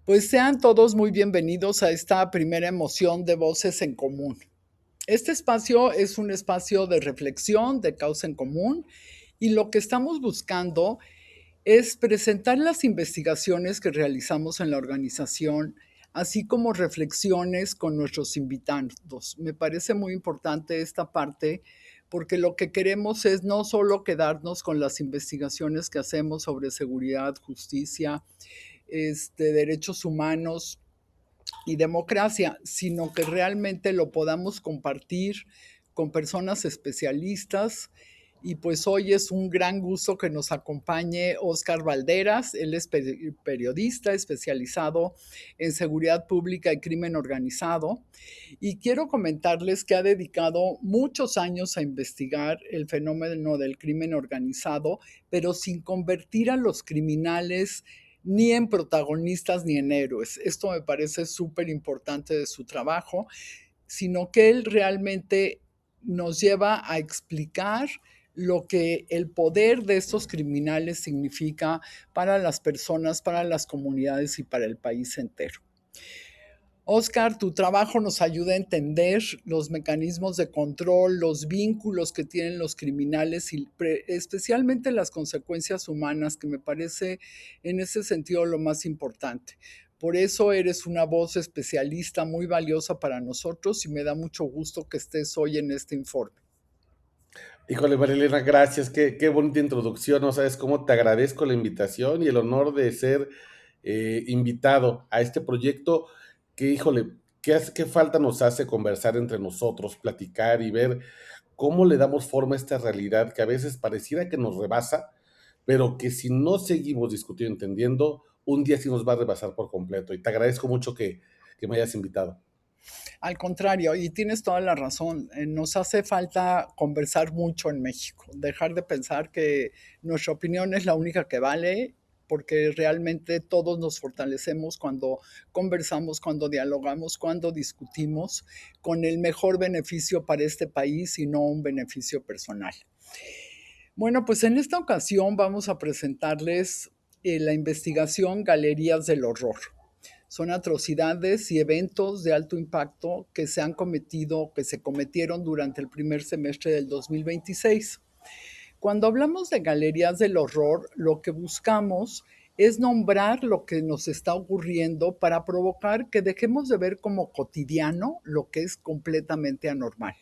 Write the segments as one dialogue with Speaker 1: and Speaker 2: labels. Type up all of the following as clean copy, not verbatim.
Speaker 1: Pues sean todos muy bienvenidos a esta primera emoción de Voces en Común. Este espacio es un espacio de reflexión, de causa en común, y lo que estamos buscando es presentar las investigaciones que realizamos en la organización, así como reflexiones con nuestros invitados. Me parece muy importante esta parte porque lo que queremos es no solo quedarnos con las investigaciones que hacemos sobre seguridad, justicia, derechos humanos y democracia, sino que realmente lo podamos compartir con personas especialistas. Y pues hoy es un gran gusto que nos acompañe Óscar Valderas. Él es periodista especializado en seguridad pública y crimen organizado. Y quiero comentarles que ha dedicado muchos años a investigar el fenómeno del crimen organizado, pero sin convertir a los criminales ni en protagonistas ni en héroes. Esto me parece súper importante de su trabajo, sino que él realmente nos lleva a explicar lo que el poder de estos criminales significa para las personas, para las comunidades y para el país entero. Oscar, tu trabajo nos ayuda a entender los mecanismos de control, los vínculos que tienen los criminales y especialmente las consecuencias humanas, que me parece en ese sentido lo más importante. Por eso eres una voz especialista muy valiosa para nosotros y me da mucho gusto que estés hoy en este informe.
Speaker 2: Híjole, Marilena, gracias. Qué bonita introducción. No sabes cómo te agradezco la invitación y el honor de ser invitado a este proyecto que, híjole, qué falta nos hace conversar entre nosotros, platicar y ver cómo le damos forma a esta realidad que a veces pareciera que nos rebasa, pero que si no seguimos discutiendo, entendiendo, un día sí nos va a rebasar por completo. Y te agradezco mucho que me hayas invitado.
Speaker 1: Al contrario, y tienes toda la razón, nos hace falta conversar mucho en México, dejar de pensar que nuestra opinión es la única que vale, porque realmente todos nos fortalecemos cuando conversamos, cuando dialogamos, cuando discutimos con el mejor beneficio para este país y no un beneficio personal. Bueno, pues en esta ocasión vamos a presentarles la investigación Galerías del Horror. Son atrocidades y eventos de alto impacto que se han cometido, que se cometieron durante el primer semestre del 2026. Cuando hablamos de galerías del horror, lo que buscamos es nombrar lo que nos está ocurriendo para provocar que dejemos de ver como cotidiano lo que es completamente anormal.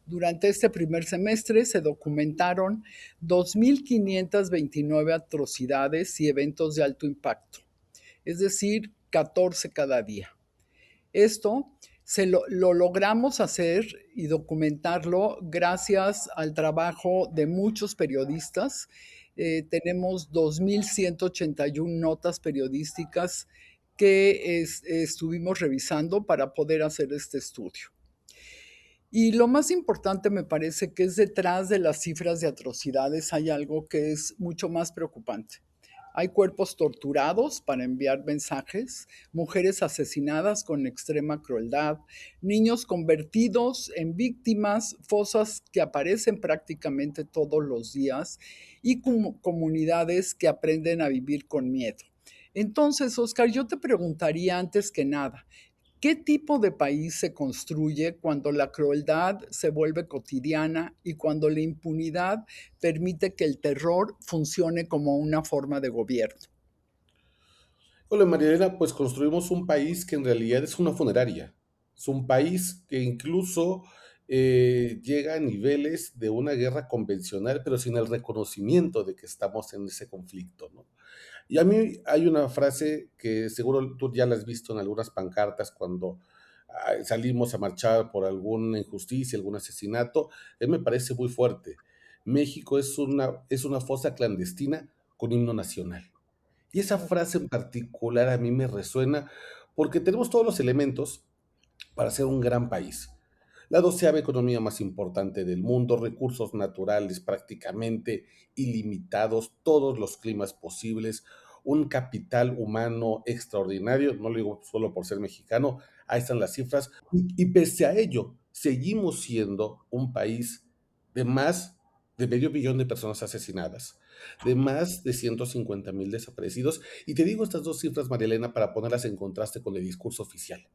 Speaker 1: Durante este primer semestre se documentaron 2.529 atrocidades y eventos de alto impacto, es decir, 14 cada día. Esto lo logramos hacer y documentarlo gracias al trabajo de muchos periodistas. Tenemos 2.181 notas periodísticas que estuvimos revisando para poder hacer este estudio. Y lo más importante me parece que es detrás de las cifras de atrocidades hay algo que es mucho más preocupante. Hay cuerpos torturados para enviar mensajes, mujeres asesinadas con extrema crueldad, niños convertidos en víctimas, fosas que aparecen prácticamente todos los días y comunidades que aprenden a vivir con miedo. Entonces, Oscar, yo te preguntaría antes que nada, ¿qué tipo de país se construye cuando la crueldad se vuelve cotidiana y cuando la impunidad permite que el terror funcione como una forma de gobierno?
Speaker 2: Hola Marielena, pues construimos un país que en realidad es una funeraria. Es un país que incluso llega a niveles de una guerra convencional, pero sin el reconocimiento de que estamos en ese conflicto, ¿no? Y a mí hay una frase que seguro tú ya la has visto en algunas pancartas cuando salimos a marchar por alguna injusticia, algún asesinato. Me parece muy fuerte. México es una fosa clandestina con himno nacional. Y esa frase en particular a mí me resuena porque tenemos todos los elementos para ser un gran país. La 12ª economía más importante del mundo, recursos naturales prácticamente ilimitados, todos los climas posibles, un capital humano extraordinario, no lo digo solo por ser mexicano, ahí están las cifras, y pese a ello, seguimos siendo un país de más de medio billón de personas asesinadas, de más de 150,000 desaparecidos. Y te digo estas dos cifras, María Elena, para ponerlas en contraste con el discurso oficial.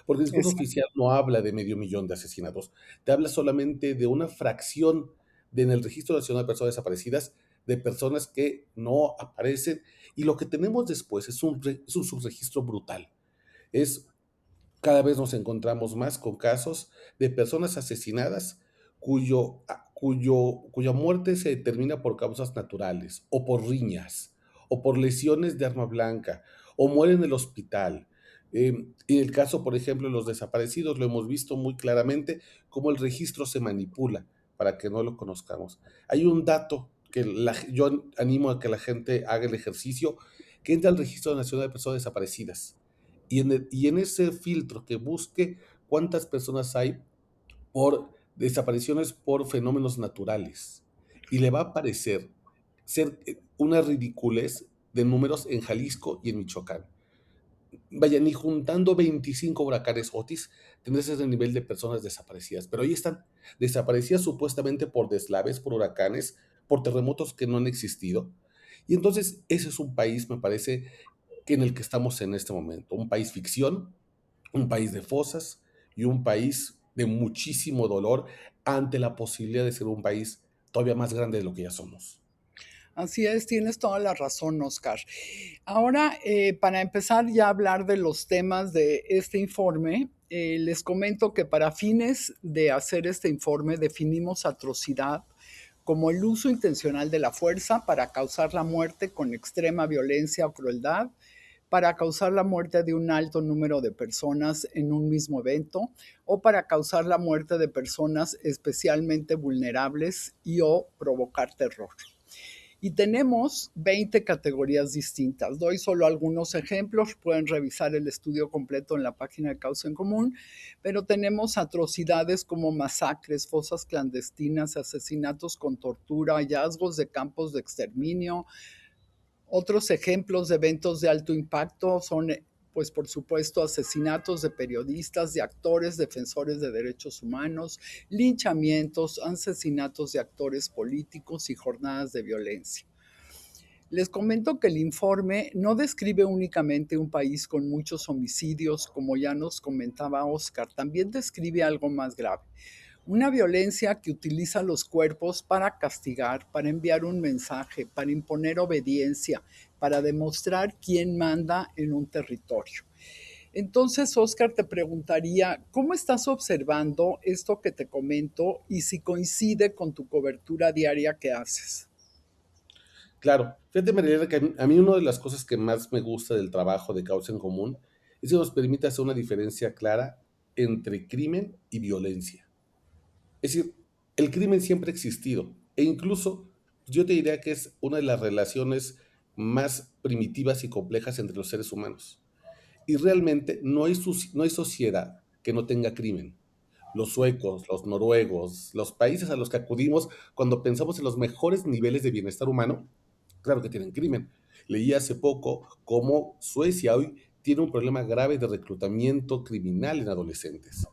Speaker 2: Porque el discurso
Speaker 1: Exacto.
Speaker 2: oficial no habla de medio millón de asesinados, te habla solamente de una fracción en el Registro Nacional de Personas Desaparecidas de personas que no aparecen. Y lo que tenemos después es un subregistro brutal. Es Cada vez nos encontramos más con casos de personas asesinadas cuya muerte se determina por causas naturales, o por riñas, o por lesiones de arma blanca, o mueren en el hospital. En el caso, por ejemplo, de los desaparecidos, lo hemos visto muy claramente cómo el registro se manipula para que no lo conozcamos. Hay un dato que yo animo a que la gente haga el ejercicio, que entra al Registro Nacional de Personas Desaparecidas y en ese filtro que busque cuántas personas hay por desapariciones por fenómenos naturales. Y le va a aparecer ser una ridiculez de números en Jalisco y en Michoacán. Vaya, ni juntando 25 huracanes Otis tendrás ese nivel de personas desaparecidas. Pero ahí están, desaparecidas supuestamente por deslaves, por huracanes, por terremotos que no han existido. Y entonces ese es un país, me parece, que en el que estamos en este momento. Un país ficción, un país de fosas y un país de muchísimo dolor ante la posibilidad de ser un país todavía más grande de lo que ya somos.
Speaker 1: Así es, tienes toda la razón, Oscar. Ahora, para empezar ya a hablar de los temas de este informe, les comento que para fines de hacer este informe definimos atrocidad como el uso intencional de la fuerza para causar la muerte con extrema violencia o crueldad, para causar la muerte de un alto número de personas en un mismo evento o para causar la muerte de personas especialmente vulnerables y o provocar terror. Y tenemos 20 categorías distintas. Doy solo algunos ejemplos, pueden revisar el estudio completo en la página de Causa en Común, pero tenemos atrocidades como masacres, fosas clandestinas, asesinatos con tortura, hallazgos de campos de exterminio. Otros ejemplos de eventos de alto impacto son, pues por supuesto, asesinatos de periodistas, de actores, defensores de derechos humanos, linchamientos, asesinatos de actores políticos y jornadas de violencia. Les comento que el informe no describe únicamente un país con muchos homicidios, como ya nos comentaba Oscar, también describe algo más grave. Una violencia que utiliza los cuerpos para castigar, para enviar un mensaje, para imponer obediencia, para demostrar quién manda en un territorio. Entonces, Oscar, te preguntaría, ¿cómo estás observando esto que te comento y si coincide con tu cobertura diaria que haces?
Speaker 2: Claro, fíjate, María, que a mí una de las cosas que más me gusta del trabajo de Causa en Común es que nos permite hacer una diferencia clara entre crimen y violencia. Es decir, el crimen siempre ha existido e incluso yo te diría que es una de las relaciones más primitivas y complejas entre los seres humanos. Y realmente no hay sociedad que no tenga crimen. Los suecos, los noruegos, los países a los que acudimos cuando pensamos en los mejores niveles de bienestar humano, claro que tienen crimen. Leí hace poco cómo Suecia hoy tiene un problema grave de reclutamiento criminal en adolescentes.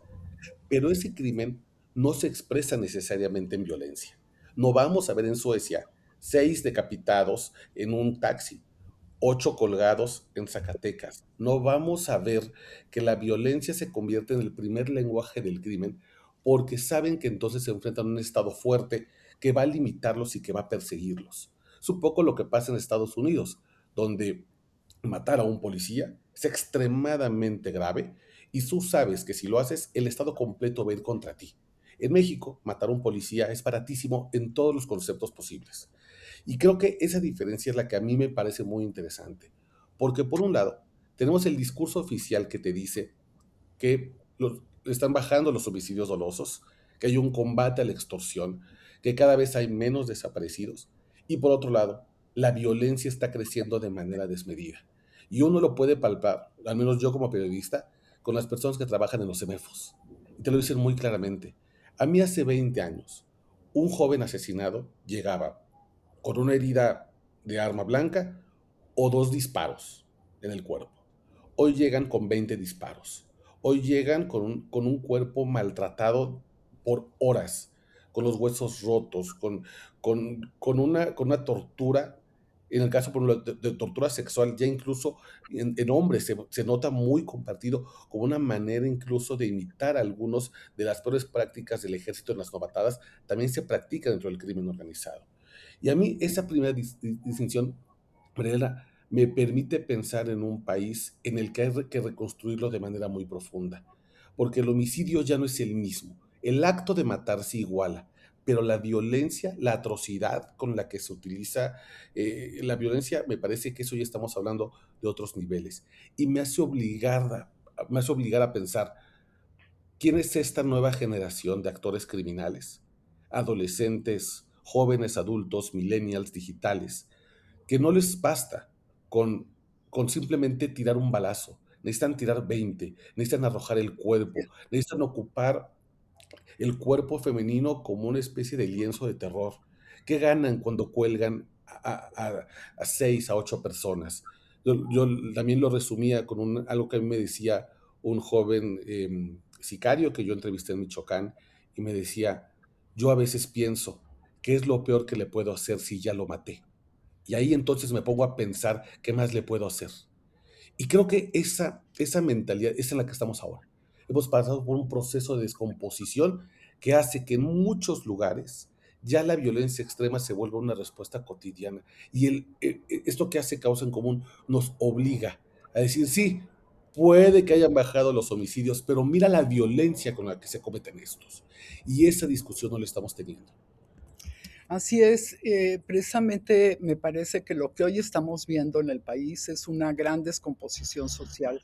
Speaker 2: Pero ese crimen no se expresa necesariamente en violencia. No vamos a ver en Suecia 6 decapitados en un taxi, 8 colgados en Zacatecas. No vamos a ver que la violencia se convierte en el primer lenguaje del crimen porque saben que entonces se enfrentan a un Estado fuerte que va a limitarlos y que va a perseguirlos. Es un poco lo que pasa en Estados Unidos, donde matar a un policía es extremadamente grave y tú sabes que si lo haces, el Estado completo va a ir contra ti. En México, matar a un policía es baratísimo en todos los conceptos posibles. Y creo que esa diferencia es la que a mí me parece muy interesante. Porque por un lado, tenemos el discurso oficial que te dice que están bajando los homicidios dolosos, que hay un combate a la extorsión, que cada vez hay menos desaparecidos. Y por otro lado, la violencia está creciendo de manera desmedida. Y uno lo puede palpar, al menos yo como periodista, con las personas que trabajan en los CEMEFOS. Y te lo dicen muy claramente. A mí hace 20 años, un joven asesinado llegaba con una herida de arma blanca o 2 disparos en el cuerpo. Hoy llegan con 20 disparos. hoy llegan con un cuerpo maltratado por horas, con los huesos rotos, con una tortura. En el caso, por ejemplo, de tortura sexual, ya incluso en hombres se nota muy compartido como una manera incluso de imitar algunos de las peores prácticas del ejército en las novatadas, también se practica dentro del crimen organizado. Y a mí esa primera distinción, Mariela, me permite pensar en un país en el que hay que reconstruirlo de manera muy profunda, porque el homicidio ya no es el mismo. El acto de matar se iguala, pero la violencia, la atrocidad con la que se utiliza la violencia, me parece que eso ya estamos hablando de otros niveles. Y me hace obligar a pensar, ¿quién es esta nueva generación de actores criminales? Adolescentes, jóvenes adultos, millennials digitales, que no les basta con, con simplemente tirar un balazo. Necesitan tirar 20, necesitan arrojar el cuerpo, necesitan ocupar el cuerpo femenino como una especie de lienzo de terror. ¿Qué ganan cuando cuelgan a 6 a 8 personas? Yo también lo resumía con algo que a mí me decía un joven sicario que yo entrevisté en Michoacán y me decía, yo a veces pienso, ¿qué es lo peor que le puedo hacer si ya lo maté? Y ahí entonces me pongo a pensar qué más le puedo hacer. Y creo que esa mentalidad es en la que estamos ahora. Hemos pasado por un proceso de descomposición que hace que en muchos lugares ya la violencia extrema se vuelva una respuesta cotidiana. Y esto que hace Causa en Común nos obliga a decir, sí, puede que hayan bajado los homicidios, pero mira la violencia con la que se cometen estos. Y esa discusión no la estamos teniendo.
Speaker 1: Así es, precisamente me parece que lo que hoy estamos viendo en el país es una gran descomposición social.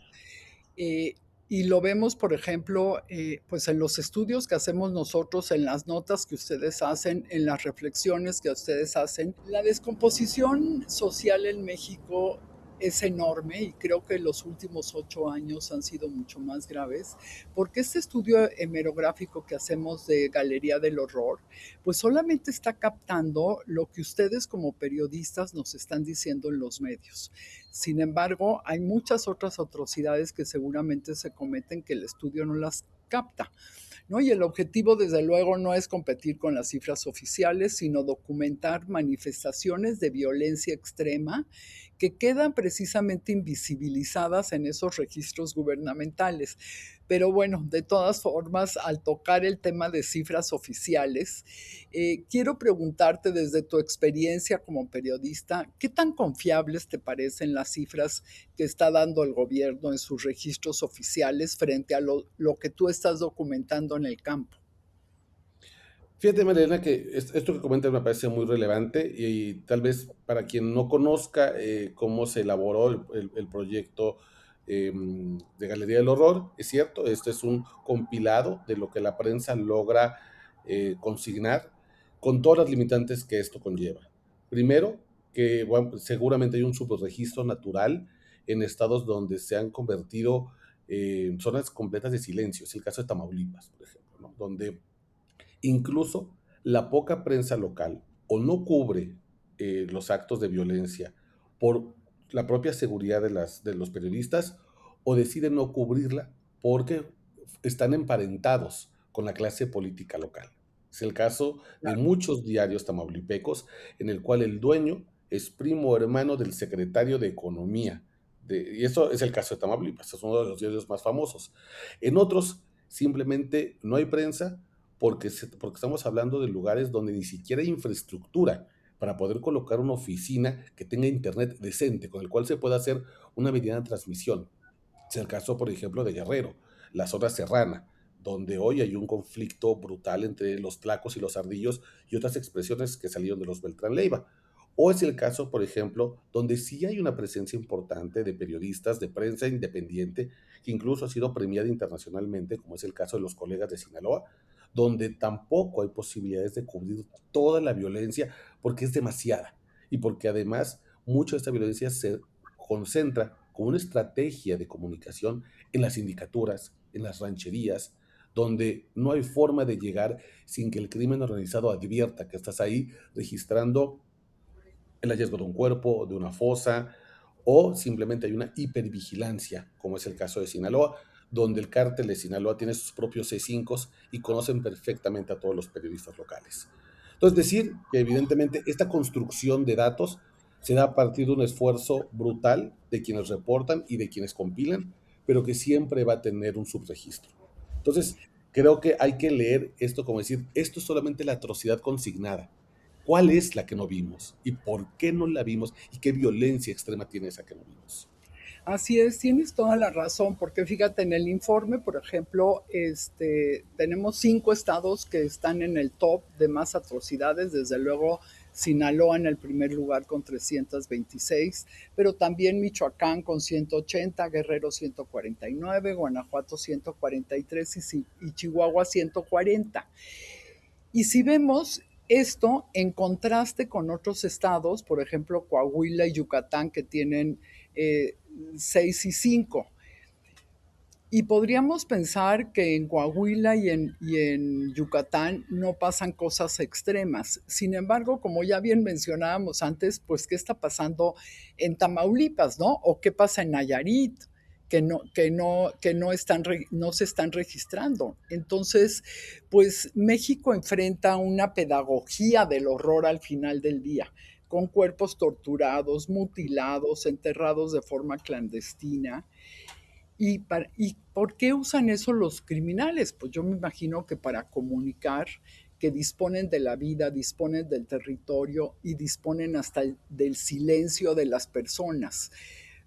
Speaker 1: Eh, y lo vemos, por ejemplo, pues en los estudios que hacemos nosotros, en las notas que ustedes hacen, en las reflexiones que ustedes hacen. La descomposición social en México es enorme y creo que los últimos 8 años han sido mucho más graves, porque este estudio hemerográfico que hacemos de Galería del Horror, pues solamente está captando lo que ustedes como periodistas nos están diciendo en los medios. Sin embargo, hay muchas otras atrocidades que seguramente se cometen que el estudio no las capta, ¿no? Y el objetivo, desde luego, no es competir con las cifras oficiales, sino documentar manifestaciones de violencia extrema que quedan precisamente invisibilizadas en esos registros gubernamentales. Pero bueno, de todas formas, al tocar el tema de cifras oficiales, quiero preguntarte desde tu experiencia como periodista, ¿qué tan confiables te parecen las cifras que está dando el gobierno en sus registros oficiales frente a lo que tú estás documentando en el campo?
Speaker 2: Fíjate, Mariana, que esto que comentas me parece muy relevante y tal vez para quien no conozca cómo se elaboró el proyecto de Galería del Horror, es cierto, este es un compilado de lo que la prensa logra consignar con todas las limitantes que esto conlleva. Primero, que bueno, seguramente hay un subregistro natural en estados donde se han convertido en zonas completas de silencio. Es el caso de Tamaulipas, por ejemplo, ¿no? Donde incluso la poca prensa local o no cubre los actos de violencia por la propia seguridad de los periodistas o deciden no cubrirla porque están emparentados con la clase política local. Es el caso de
Speaker 1: Claro.
Speaker 2: muchos diarios tamaulipecos en el cual el dueño es primo hermano del secretario de Economía. Y eso es el caso de Tamaulipas, es uno de los diarios más famosos. En otros simplemente no hay prensa porque estamos hablando de lugares donde ni siquiera hay infraestructura para poder colocar una oficina que tenga internet decente, con el cual se pueda hacer una mediana transmisión. Es el caso, por ejemplo, de Guerrero, la zona serrana, donde hoy hay un conflicto brutal entre los tlacos y los ardillos y otras expresiones que salieron de los Beltrán Leiva. O es el caso, por ejemplo, donde sí hay una presencia importante de periodistas, de prensa independiente, que incluso ha sido premiada internacionalmente, como es el caso de los colegas de Sinaloa, donde tampoco hay posibilidades de cubrir toda la violencia porque es demasiada y porque además mucha de esta violencia se concentra como una estrategia de comunicación en las sindicaturas, en las rancherías, donde no hay forma de llegar sin que el crimen organizado advierta que estás ahí registrando el hallazgo de un cuerpo, de una fosa, o simplemente hay una hipervigilancia, como es el caso de Sinaloa, donde el cártel de Sinaloa tiene sus propios C5 y conocen perfectamente a todos los periodistas locales. Entonces, decir que evidentemente esta construcción de datos se da a partir de un esfuerzo brutal de quienes reportan y de quienes compilan, pero que siempre va a tener un subregistro. Entonces, creo que hay que leer esto como decir, esto es solamente la atrocidad consignada. ¿Cuál es la que no vimos? ¿Y por qué no la vimos? ¿Y qué violencia extrema tiene esa que no vimos?
Speaker 1: Así es, tienes toda la razón, porque fíjate, en el informe, por ejemplo, tenemos 5 estados que están en el top de más atrocidades, desde luego Sinaloa en el primer lugar con 326, pero también Michoacán con 180, Guerrero 149, Guanajuato 143 y Chihuahua 140. Y si vemos esto en contraste con otros estados, por ejemplo, Coahuila y Yucatán, que tienen eh, 6 y 5. Y podríamos pensar que en Coahuila y en Yucatán no pasan cosas extremas. Sin embargo, como ya bien mencionábamos antes, pues qué está pasando en Tamaulipas, ¿no? O qué pasa en Nayarit, que no se están registrando. Entonces, pues México enfrenta una pedagogía del horror al final del día, con cuerpos torturados, mutilados, enterrados de forma clandestina. ¿Y por qué usan eso los criminales? Pues yo me imagino que para comunicar que disponen de la vida, disponen del territorio y disponen hasta del silencio de las personas.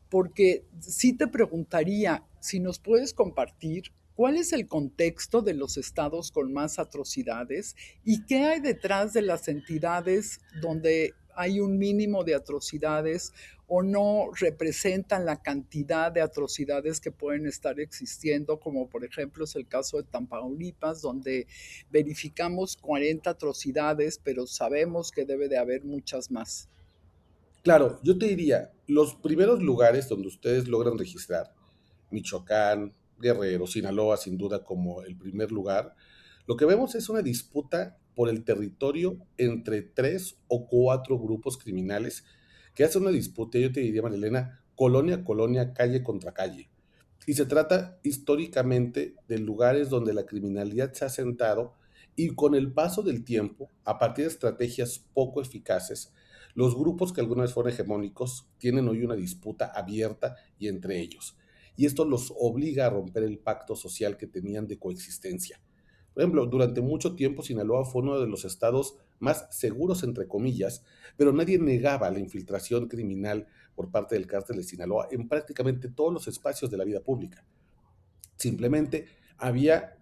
Speaker 1: Porque sí te preguntaría si nos puedes compartir cuál es el contexto de los estados con más atrocidades y qué hay detrás de las entidades donde hay un mínimo de atrocidades o no representan la cantidad de atrocidades que pueden estar existiendo, como por ejemplo es el caso de Tamaulipas, donde verificamos 40 atrocidades, pero sabemos que debe de haber muchas más.
Speaker 2: Claro, yo te diría, los primeros lugares donde ustedes logran registrar, Michoacán, Guerrero, Sinaloa, sin duda como el primer lugar, lo que vemos es una disputa por el territorio entre 3 o 4 grupos criminales que hacen una disputa, yo te diría, Marilena, colonia a colonia, calle contra calle. Y se trata históricamente de lugares donde la criminalidad se ha sentado y con el paso del tiempo, a partir de estrategias poco eficaces, los grupos que alguna vez fueron hegemónicos tienen hoy una disputa abierta y entre ellos. Y esto los obliga a romper el pacto social que tenían de coexistencia. Por ejemplo, durante mucho tiempo Sinaloa fue uno de los estados más seguros, entre comillas, pero nadie negaba la infiltración criminal por parte del cártel de Sinaloa en prácticamente todos los espacios de la vida pública. Simplemente había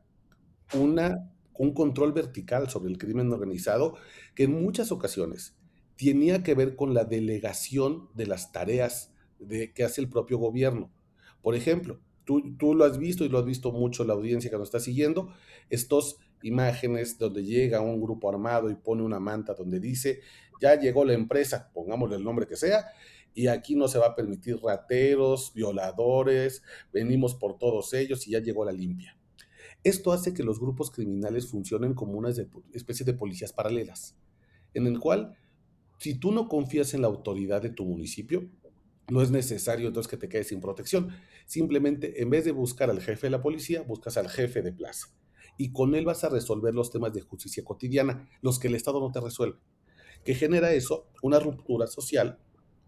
Speaker 2: un control vertical sobre el crimen organizado que en muchas ocasiones tenía que ver con la delegación de las tareas que hace el propio gobierno. Por ejemplo, tú lo has visto y lo has visto mucho la audiencia que nos está siguiendo, estos imágenes donde llega un grupo armado y pone una manta donde dice, ya llegó la empresa, pongámosle el nombre que sea, y aquí no se va a permitir rateros, violadores, venimos por todos ellos y ya llegó la limpia. Esto hace que los grupos criminales funcionen como una especie de policías paralelas, en el cual, si tú no confías en la autoridad de tu municipio, no es necesario entonces que te quedes sin protección. Simplemente, en vez de buscar al jefe de la policía, buscas al jefe de plaza. Y con él vas a resolver los temas de justicia cotidiana, los que el Estado no te resuelve. ¿Qué genera eso? Una ruptura social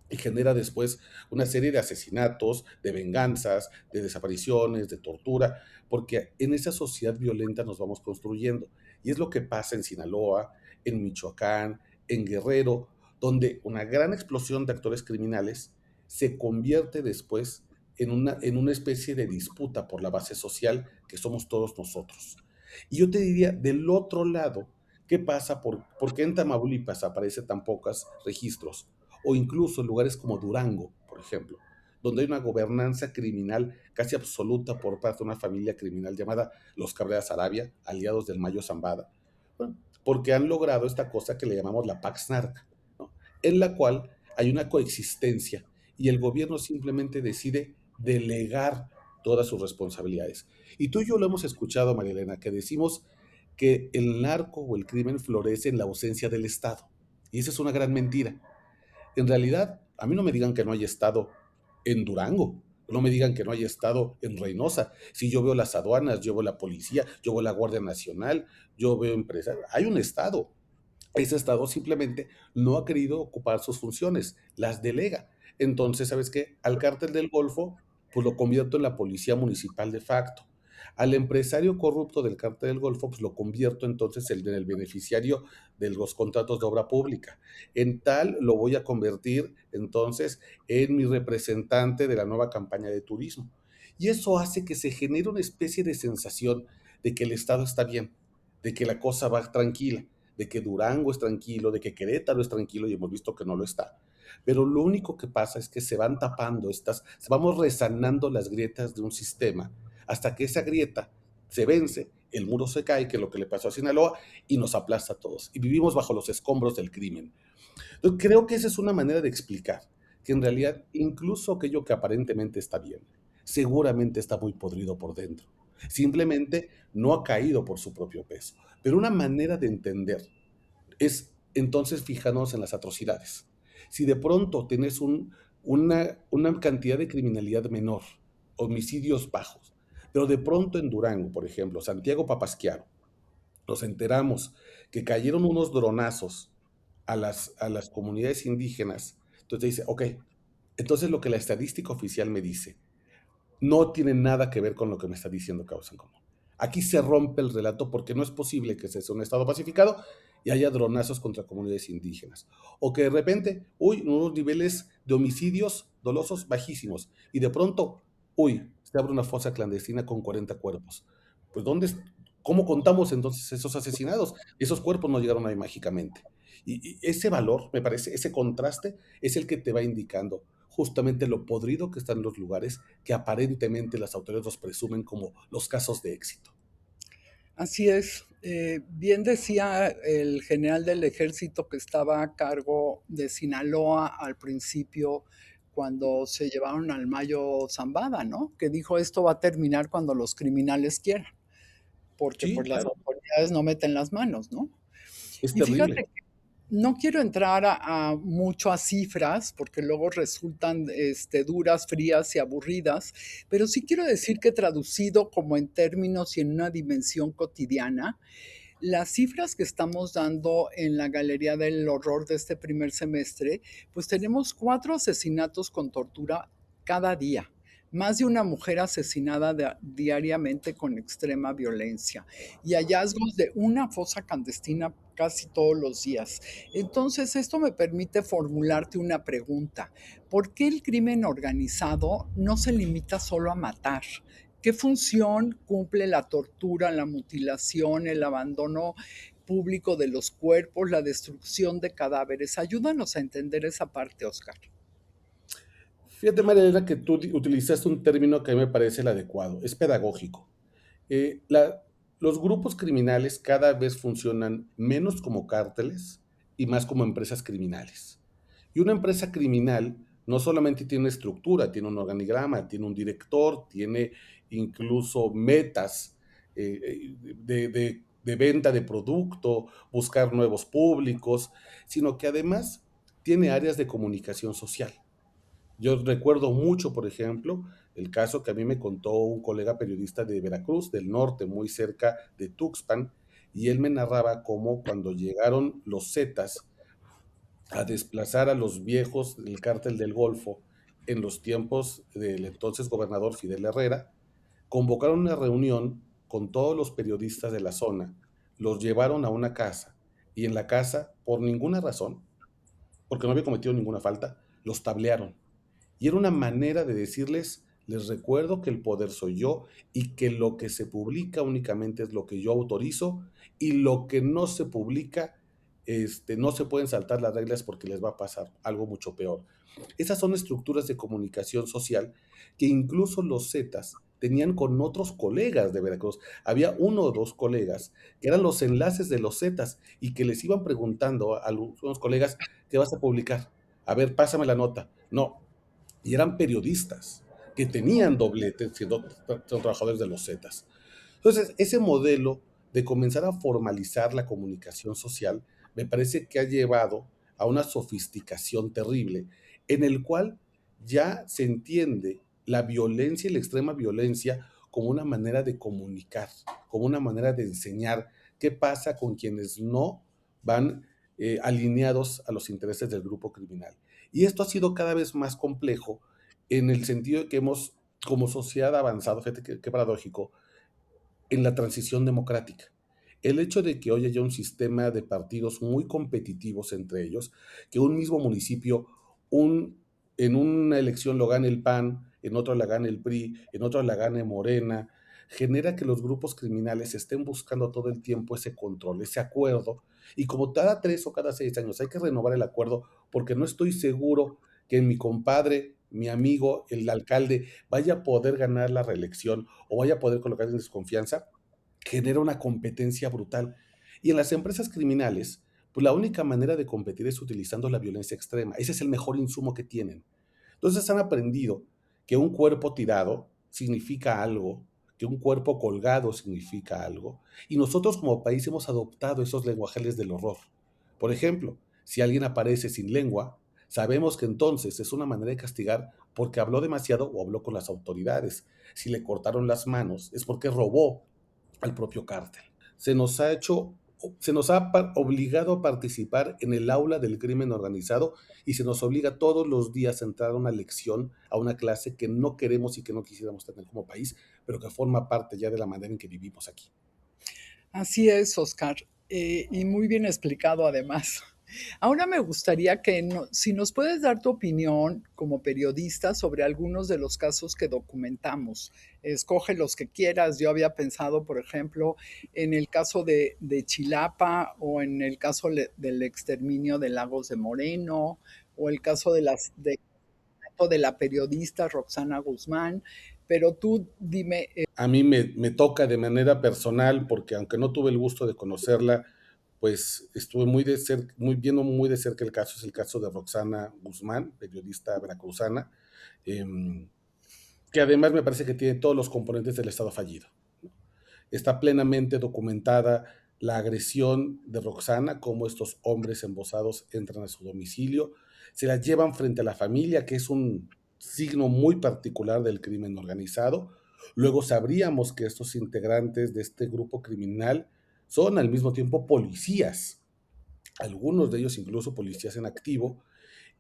Speaker 2: y genera después una serie de asesinatos, de venganzas, de desapariciones, de tortura, porque en esa sociedad violenta nos vamos construyendo. Y es lo que pasa en Sinaloa, en Michoacán, en Guerrero, donde una gran explosión de actores criminales se convierte después en una especie de disputa por la base social que somos todos nosotros. Y yo te diría, del otro lado, ¿qué pasa? ¿Por qué en Tamaulipas aparece tan pocos registros? O incluso en lugares como Durango, por ejemplo, donde hay una gobernanza criminal casi absoluta por parte de una familia criminal llamada los Cabrera Arabia, aliados del Mayo Zambada, bueno, porque han logrado esta cosa que le llamamos la Pax Narca, ¿no? En la cual hay una coexistencia y el gobierno simplemente decide delegar todas sus responsabilidades. Y tú y yo lo hemos escuchado, María Elena, que decimos que el narco o el crimen florece en la ausencia del Estado. Y esa es una gran mentira. En realidad, a mí no me digan que no hay Estado en Durango. No me digan que no hay estado en Reynosa. Si yo veo las aduanas, yo veo la policía, yo veo la Guardia Nacional, yo veo empresas, hay un estado. Ese estado simplemente no ha querido ocupar sus funciones, las delega. Entonces, ¿sabes qué? Al cártel del Golfo, pues lo convierto en la policía municipal de facto. Al empresario corrupto del cártel del Golfo, pues lo convierto entonces en el beneficiario de los contratos de obra pública. En tal lo voy a convertir entonces en mi representante de la nueva campaña de turismo. Y eso hace que se genere una especie de sensación de que el Estado está bien, de que la cosa va tranquila, de que Durango es tranquilo, de que Querétaro es tranquilo y hemos visto que no lo está. Pero lo único que pasa es que se van tapando vamos resanando las grietas de un sistema hasta que esa grieta se vence, el muro se cae, que es lo que le pasó a Sinaloa, y nos aplasta a todos. Y vivimos bajo los escombros del crimen. Entonces, creo que esa es una manera de explicar que en realidad incluso aquello que aparentemente está bien, seguramente está muy podrido por dentro. Simplemente no ha caído por su propio peso. Pero una manera de entender es entonces fijarnos en las atrocidades. Si de pronto tienes una cantidad de criminalidad menor, homicidios bajos, pero de pronto en Durango, por ejemplo, Santiago Papasquiaro, nos enteramos que cayeron unos dronazos a las comunidades indígenas, entonces dice, ok, entonces lo que la estadística oficial me dice, no tiene nada que ver con lo que me está diciendo Causa en Común. Aquí se rompe el relato porque no es posible que sea un Estado pacificado y haya dronazos contra comunidades indígenas. O que de repente, uy, unos niveles de homicidios dolosos bajísimos y de pronto, uy, se abre una fosa clandestina con 40 cuerpos. Pues ¿cómo contamos entonces esos asesinados? Esos cuerpos no llegaron ahí mágicamente. Y ese valor, me parece, ese contraste es el que te va indicando justamente lo podrido que están los lugares que aparentemente las autoridades los presumen como los casos de éxito.
Speaker 1: Así es. Bien decía el general del ejército que estaba a cargo de Sinaloa al principio, cuando se llevaron al Mayo Zambada, ¿no? Que dijo esto va a terminar cuando los criminales quieran, porque
Speaker 2: Sí,
Speaker 1: pues las
Speaker 2: claro,
Speaker 1: autoridades no meten las manos, ¿no?
Speaker 2: es
Speaker 1: Y fíjate
Speaker 2: terrible.
Speaker 1: que no quiero entrar mucho a cifras, porque luego resultan duras, frías y aburridas, pero sí quiero decir que traducido como en términos y en una dimensión cotidiana, las cifras que estamos dando en la Galería del Horror de este primer semestre, pues tenemos 4 asesinatos con tortura cada día. Más de una mujer asesinada diariamente con extrema violencia y hallazgos de una fosa clandestina casi todos los días. Entonces, esto me permite formularte una pregunta. ¿Por qué el crimen organizado no se limita solo a matar? ¿Qué función cumple la tortura, la mutilación, el abandono público de los cuerpos, la destrucción de cadáveres? Ayúdanos a entender esa parte, Oscar.
Speaker 2: Fíjate, María Elena, que tú utilizaste un término que a mí me parece el adecuado, es pedagógico. Eh, la- los grupos criminales cada vez funcionan menos como cárteles y más como empresas criminales. Y una empresa criminal no solamente tiene estructura, tiene un organigrama, tiene un director, tiene incluso metas de venta de producto, buscar nuevos públicos, sino que además tiene áreas de comunicación social. Yo recuerdo mucho, por ejemplo, el caso que a mí me contó un colega periodista de Veracruz, del norte, muy cerca de Tuxpan, y él me narraba cómo cuando llegaron los Zetas a desplazar a los viejos del cártel del Golfo en los tiempos del entonces gobernador Fidel Herrera, convocaron una reunión con todos los periodistas de la zona, los llevaron a una casa y en la casa, por ninguna razón, porque no había cometido ninguna falta, los tablearon y era una manera de decirles, les recuerdo que el poder soy yo y que lo que se publica únicamente es lo que yo autorizo y lo que no se publica, no se pueden saltar las reglas porque les va a pasar algo mucho peor. Esas son estructuras de comunicación social que incluso los Zetas tenían con otros colegas de Veracruz. Había uno o dos colegas que eran los enlaces de los Zetas y que les iban preguntando a algunos colegas, ¿qué vas a publicar? A ver, pásame la nota. No, y eran periodistas que tenían doblete siendo trabajadores de los Zetas. Entonces, ese modelo de comenzar a formalizar la comunicación social me parece que ha llevado a una sofisticación terrible en el cual ya se entiende la violencia y la extrema violencia como una manera de comunicar, como una manera de enseñar qué pasa con quienes no van alineados a los intereses del grupo criminal. Y esto ha sido cada vez más complejo en el sentido de que hemos, como sociedad avanzado, fíjate qué paradójico, en la transición democrática. El hecho de que hoy haya un sistema de partidos muy competitivos entre ellos, que un mismo municipio, un, en una elección lo gane el PAN, en otra la gane el PRI, en otra la gane Morena, genera que los grupos criminales estén buscando todo el tiempo ese control, ese acuerdo, y como cada 3 o cada 6 años hay que renovar el acuerdo, porque no estoy seguro que mi compadre, mi amigo, el alcalde, vaya a poder ganar la reelección o vaya a poder colocar en desconfianza, genera una competencia brutal. Y en las empresas criminales, pues la única manera de competir es utilizando la violencia extrema. Ese es el mejor insumo que tienen. Entonces han aprendido que un cuerpo tirado significa algo, que un cuerpo colgado significa algo, y nosotros como país hemos adoptado esos lenguajes del horror. Por ejemplo, si alguien aparece sin lengua, sabemos que entonces es una manera de castigar porque habló demasiado o habló con las autoridades. Si le cortaron las manos es porque robó al propio cártel. Se nos ha hecho, se nos ha obligado a participar en el aula del crimen organizado y se nos obliga todos los días a entrar a una lección, a una clase que no queremos y que no quisiéramos tener como país, pero que forma parte ya de la manera en que vivimos aquí.
Speaker 1: Así es, Oscar, y muy bien explicado además. Ahora me gustaría que si nos puedes dar tu opinión como periodista sobre algunos de los casos que documentamos. Escoge los que quieras. Yo había pensado, por ejemplo, en el caso de Chilapa o en el caso del exterminio de Lagos de Moreno o el caso de la periodista Roxana Guzmán. Pero tú dime,
Speaker 2: A mí me toca de manera personal, porque aunque no tuve el gusto de conocerla, pues estuve muy de cerca, viendo muy de cerca el caso, es el caso de Roxana Guzmán, periodista veracruzana, que además me parece que tiene todos los componentes del Estado fallido. Está plenamente documentada la agresión de Roxana, cómo estos hombres embosados entran a su domicilio, se la llevan frente a la familia, que es un signo muy particular del crimen organizado. Luego sabríamos que estos integrantes de este grupo criminal son al mismo tiempo policías, algunos de ellos incluso policías en activo,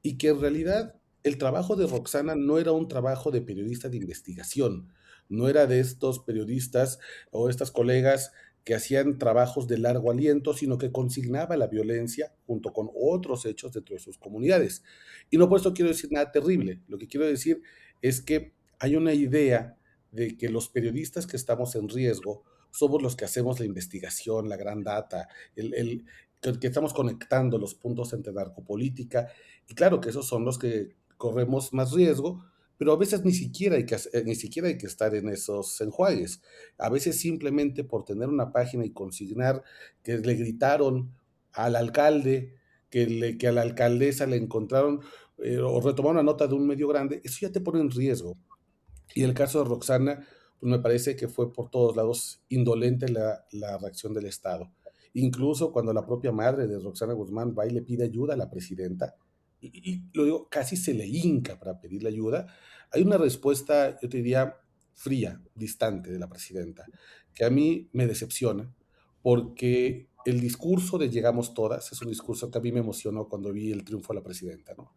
Speaker 2: y que en realidad el trabajo de Roxana no era un trabajo de periodista de investigación, no era de estos periodistas o estas colegas que hacían trabajos de largo aliento, sino que consignaba la violencia junto con otros hechos dentro de sus comunidades. Y no por esto quiero decir nada terrible, lo que quiero decir es que hay una idea de que los periodistas que estamos en riesgo somos los que hacemos la investigación, la gran data, que estamos conectando los puntos entre narcopolítica, y claro que esos son los que corremos más riesgo, pero a veces ni siquiera hay que estar en esos enjuagues. A veces simplemente por tener una página y consignar que le gritaron al alcalde, que a la alcaldesa le encontraron o retomaron una nota de un medio grande, eso ya te pone en riesgo. Y el caso de Roxana, pues me parece que fue por todos lados indolente la reacción del Estado. Incluso cuando la propia madre de Roxana Guzmán va y le pide ayuda a la presidenta, y lo digo, casi se le hinca para pedirle ayuda, hay una respuesta, yo te diría, fría, distante de la presidenta, que a mí me decepciona, porque el discurso de Llegamos Todas es un discurso que a mí me emocionó cuando vi el triunfo de la presidenta, ¿no?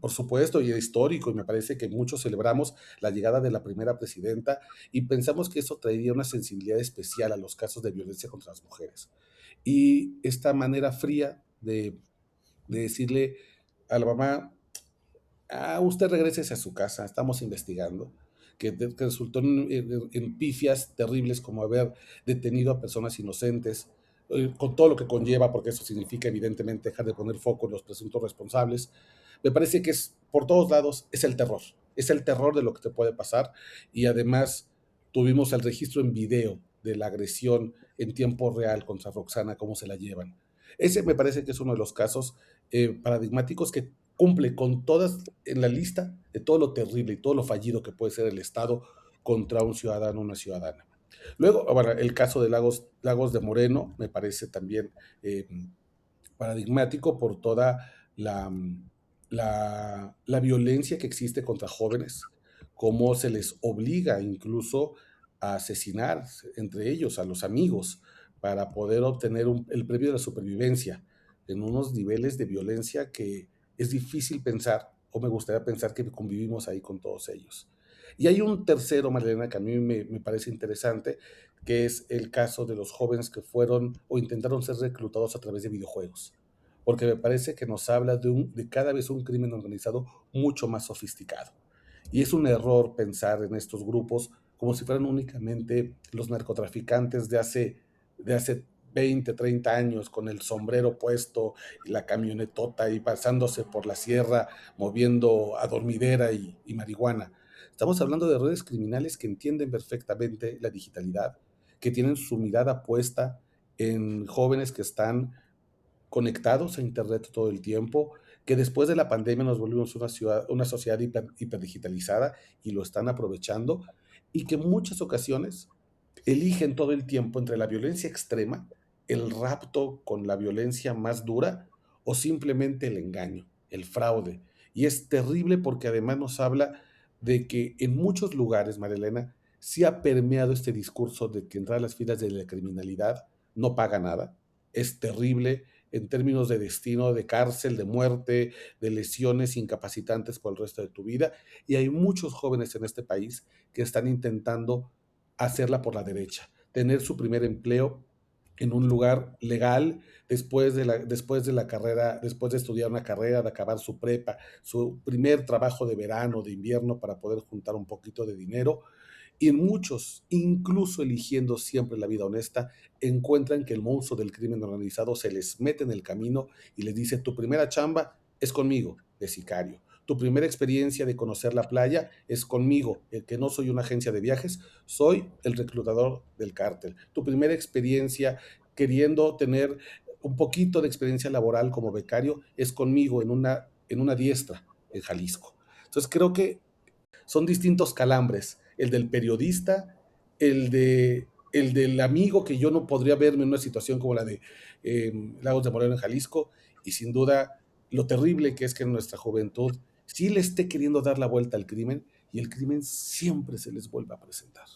Speaker 2: Por supuesto, y es histórico, y me parece que muchos celebramos la llegada de la primera presidenta y pensamos que eso traería una sensibilidad especial a los casos de violencia contra las mujeres. Y esta manera fría de decirle a la mamá, usted regrese a su casa, estamos investigando, que resultó en pifias terribles como haber detenido a personas inocentes, con todo lo que conlleva, porque eso significa evidentemente dejar de poner foco en los presuntos responsables. Me parece que es, por todos lados, es el terror de lo que te puede pasar, y además tuvimos el registro en video de la agresión en tiempo real contra Roxana, cómo se la llevan. Ese me parece que es uno de los casos paradigmáticos que cumple con todas en la lista de todo lo terrible y todo lo fallido que puede ser el Estado contra un ciudadano o una ciudadana. Luego, bueno, el caso de Lagos de Moreno me parece también paradigmático por toda la violencia que existe contra jóvenes, cómo se les obliga incluso a asesinar entre ellos, a los amigos, para poder obtener el premio de la supervivencia, en unos niveles de violencia que es difícil pensar, o me gustaría pensar que convivimos ahí con todos ellos. Y hay un tercero, Marilena, que a mí me parece interesante, que es el caso de los jóvenes que fueron o intentaron ser reclutados a través de videojuegos, porque me parece que nos habla de cada vez un crimen organizado mucho más sofisticado. Y es un error pensar en estos grupos como si fueran únicamente los narcotraficantes de hace 20, 30 años, con el sombrero puesto y la camionetota y pasándose por la sierra, moviendo adormidera y marihuana. Estamos hablando de redes criminales que entienden perfectamente la digitalidad, que tienen su mirada puesta en jóvenes que están conectados a Internet todo el tiempo, que después de la pandemia nos volvimos una sociedad hiperdigitalizada y lo están aprovechando, y que en muchas ocasiones eligen todo el tiempo entre la violencia extrema, el rapto con la violencia más dura, o simplemente el engaño, el fraude. Y es terrible porque además nos habla de que en muchos lugares, Marilena, sí ha permeado este discurso de que entrar a las filas de la criminalidad no paga nada. Es terrible en términos de destino, de cárcel, de muerte, de lesiones incapacitantes por el resto de tu vida. Y hay muchos jóvenes en este país que están intentando hacerla por la derecha, tener su primer empleo en un lugar legal después de la carrera, después de estudiar una carrera, de acabar su prepa, su primer trabajo de verano, de invierno, para poder juntar un poquito de dinero. Y en muchos, incluso eligiendo siempre la vida honesta, encuentran que el monstruo del crimen organizado se les mete en el camino y les dice: tu primera chamba es conmigo, de sicario. Tu primera experiencia de conocer la playa es conmigo, el que no soy una agencia de viajes, soy el reclutador del cártel. Tu primera experiencia queriendo tener un poquito de experiencia laboral como becario es conmigo en una diestra en Jalisco. Entonces creo que son distintos calambres, el del periodista, el del amigo, que yo no podría verme en una situación como la de Lagos de Moreno en Jalisco, y sin duda lo terrible que es que en nuestra juventud sí le esté queriendo dar la vuelta al crimen y el crimen siempre se les vuelve a presentar.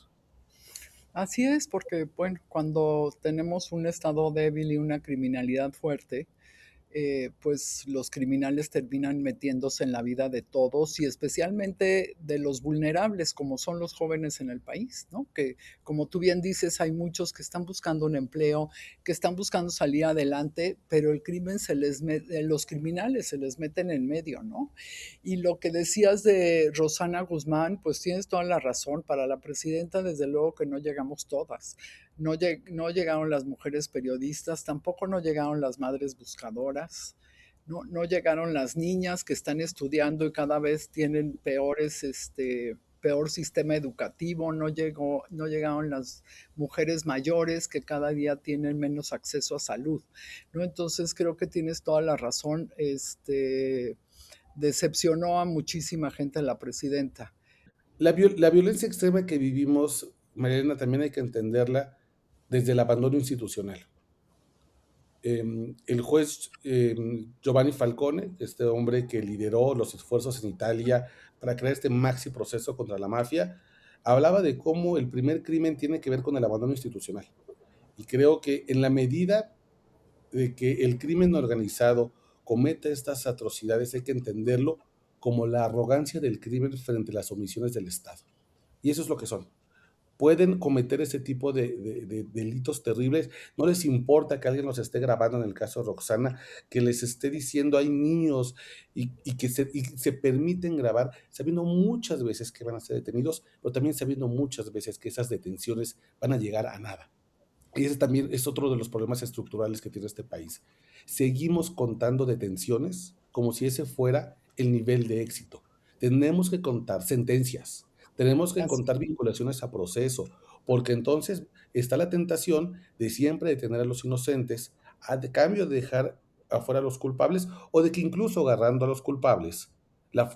Speaker 1: Así es, porque bueno, cuando tenemos un estado débil y una criminalidad fuerte, pues los criminales terminan metiéndose en la vida de todos y especialmente de los vulnerables, como son los jóvenes en el país, ¿no? Que, como tú bien dices, hay muchos que están buscando un empleo, que están buscando salir adelante, pero el crimen los criminales se les meten en medio, ¿no? Y lo que decías de Rosana Guzmán, pues tienes toda la razón. Para la presidenta, desde luego que no llegamos todas. No llegaron las mujeres periodistas, tampoco no llegaron las madres buscadoras, no llegaron las niñas que están estudiando y cada vez tienen peor sistema educativo, no llegaron las mujeres mayores que cada día tienen menos acceso a salud, ¿no? Entonces creo que tienes toda la razón. Decepcionó a muchísima gente la presidenta.
Speaker 2: La violencia extrema que vivimos, Mariana, también hay que entenderla desde el abandono institucional. El juez Giovanni Falcone, este hombre que lideró los esfuerzos en Italia para crear este maxi proceso contra la mafia, hablaba de cómo el primer crimen tiene que ver con el abandono institucional. Y creo que en la medida de que el crimen organizado cometa estas atrocidades, hay que entenderlo como la arrogancia del crimen frente a las omisiones del Estado. Y eso es lo que son. Pueden cometer ese tipo de delitos terribles. No les importa que alguien los esté grabando, en el caso de Roxana, que les esté diciendo hay niños, y se permiten grabar, sabiendo muchas veces que van a ser detenidos, pero también sabiendo muchas veces que esas detenciones van a llegar a nada. Y ese también es otro de los problemas estructurales que tiene este país. Seguimos contando detenciones como si ese fuera el nivel de éxito. Tenemos que contar sentencias, tenemos que
Speaker 1: Así
Speaker 2: contar vinculaciones a proceso, porque entonces está la tentación de siempre detener a los inocentes a cambio de dejar afuera a los culpables, o de que incluso agarrando a los culpables,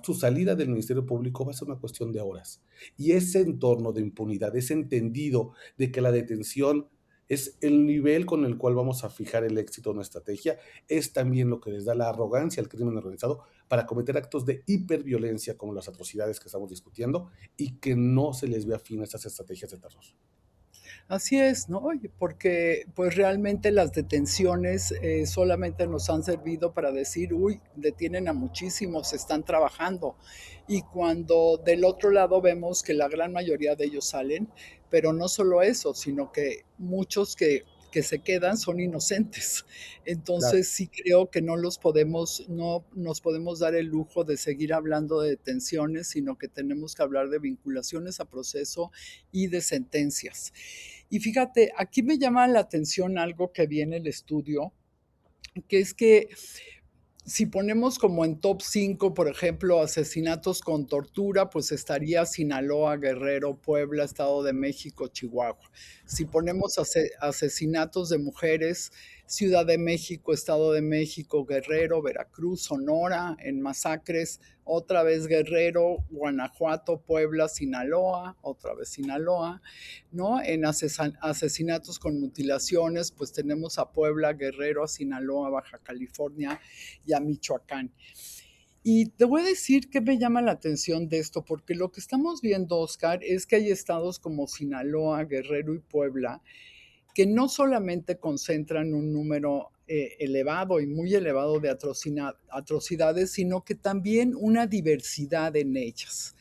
Speaker 2: su salida del Ministerio Público va a ser una cuestión de horas. Y ese entorno de impunidad, ese entendido de que la detención es el nivel con el cual vamos a fijar el éxito de una estrategia, es también lo que les da la arrogancia al crimen organizado para cometer actos de hiperviolencia como las atrocidades que estamos discutiendo y que no se les vea fin a estas estrategias de terror.
Speaker 1: Así es, ¿no? Porque pues realmente las detenciones solamente nos han servido para decir, uy, detienen a muchísimos, están trabajando. Y cuando del otro lado vemos que la gran mayoría de ellos salen, pero no solo eso, sino que muchos que se quedan son inocentes.
Speaker 2: Claro.
Speaker 1: Entonces sí creo que no nos podemos dar el lujo de seguir hablando de detenciones, sino que tenemos que hablar de vinculaciones a proceso y de sentencias. Y fíjate, aquí me llama la atención algo que vi en el estudio, que es que si ponemos como en top 5, por ejemplo, asesinatos con tortura, pues estaría Sinaloa, Guerrero, Puebla, Estado de México, Chihuahua. Si ponemos asesinatos de mujeres, Ciudad de México, Estado de México, Guerrero, Veracruz, Sonora, en masacres, otra vez Guerrero, Guanajuato, Puebla, Sinaloa, otra vez Sinaloa, ¿no? En asesinatos con mutilaciones, pues tenemos a Puebla, Guerrero, a Sinaloa, Baja California y a Michoacán. Y te voy a decir qué me llama la atención de esto, porque lo que estamos viendo, Oscar, es que hay estados como Sinaloa, Guerrero y Puebla que no solamente concentran un número elevado y muy elevado de atrocidades, sino que también una diversidad en ellas.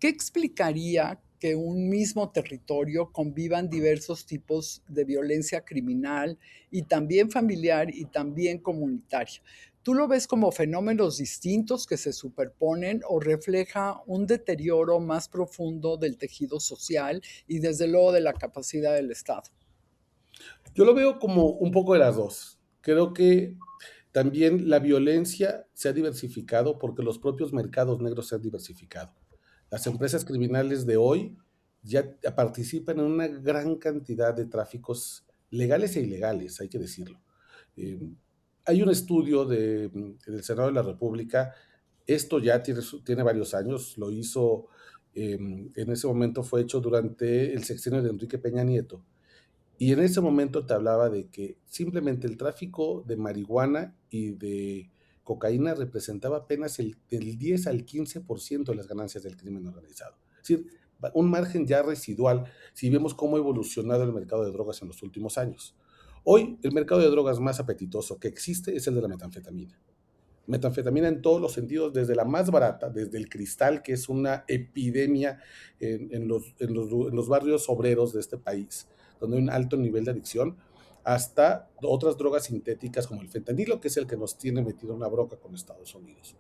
Speaker 1: ¿Qué explicaría que un mismo territorio convivan diversos tipos de violencia criminal y también familiar y también comunitaria? ¿Tú lo ves como fenómenos distintos que se superponen o refleja un deterioro más profundo del tejido social y desde luego de la capacidad del Estado?
Speaker 2: Yo lo veo como un poco de las dos. Creo que también la violencia se ha diversificado porque los propios mercados negros se han diversificado. Las empresas criminales de hoy ya participan en una gran cantidad de tráficos legales e ilegales, hay que decirlo. Eh, Hay un estudio del Senado de la República, esto ya tiene varios años, lo hizo, en ese momento fue hecho durante el sexenio de Enrique Peña Nieto, y en ese momento te hablaba de que simplemente el tráfico de marihuana y de cocaína representaba apenas del 10 al 15% de las ganancias del crimen organizado. Es decir, un margen ya residual si vemos cómo ha evolucionado el mercado de drogas en los últimos años. Hoy, el mercado de drogas más apetitoso que existe es el de la metanfetamina. Metanfetamina en todos los sentidos, desde la más barata, desde el cristal, que es una epidemia en los barrios obreros de este país, donde hay un alto nivel de adicción, hasta otras drogas sintéticas como el fentanilo, que es el que nos tiene metido en una bronca con Estados Unidos.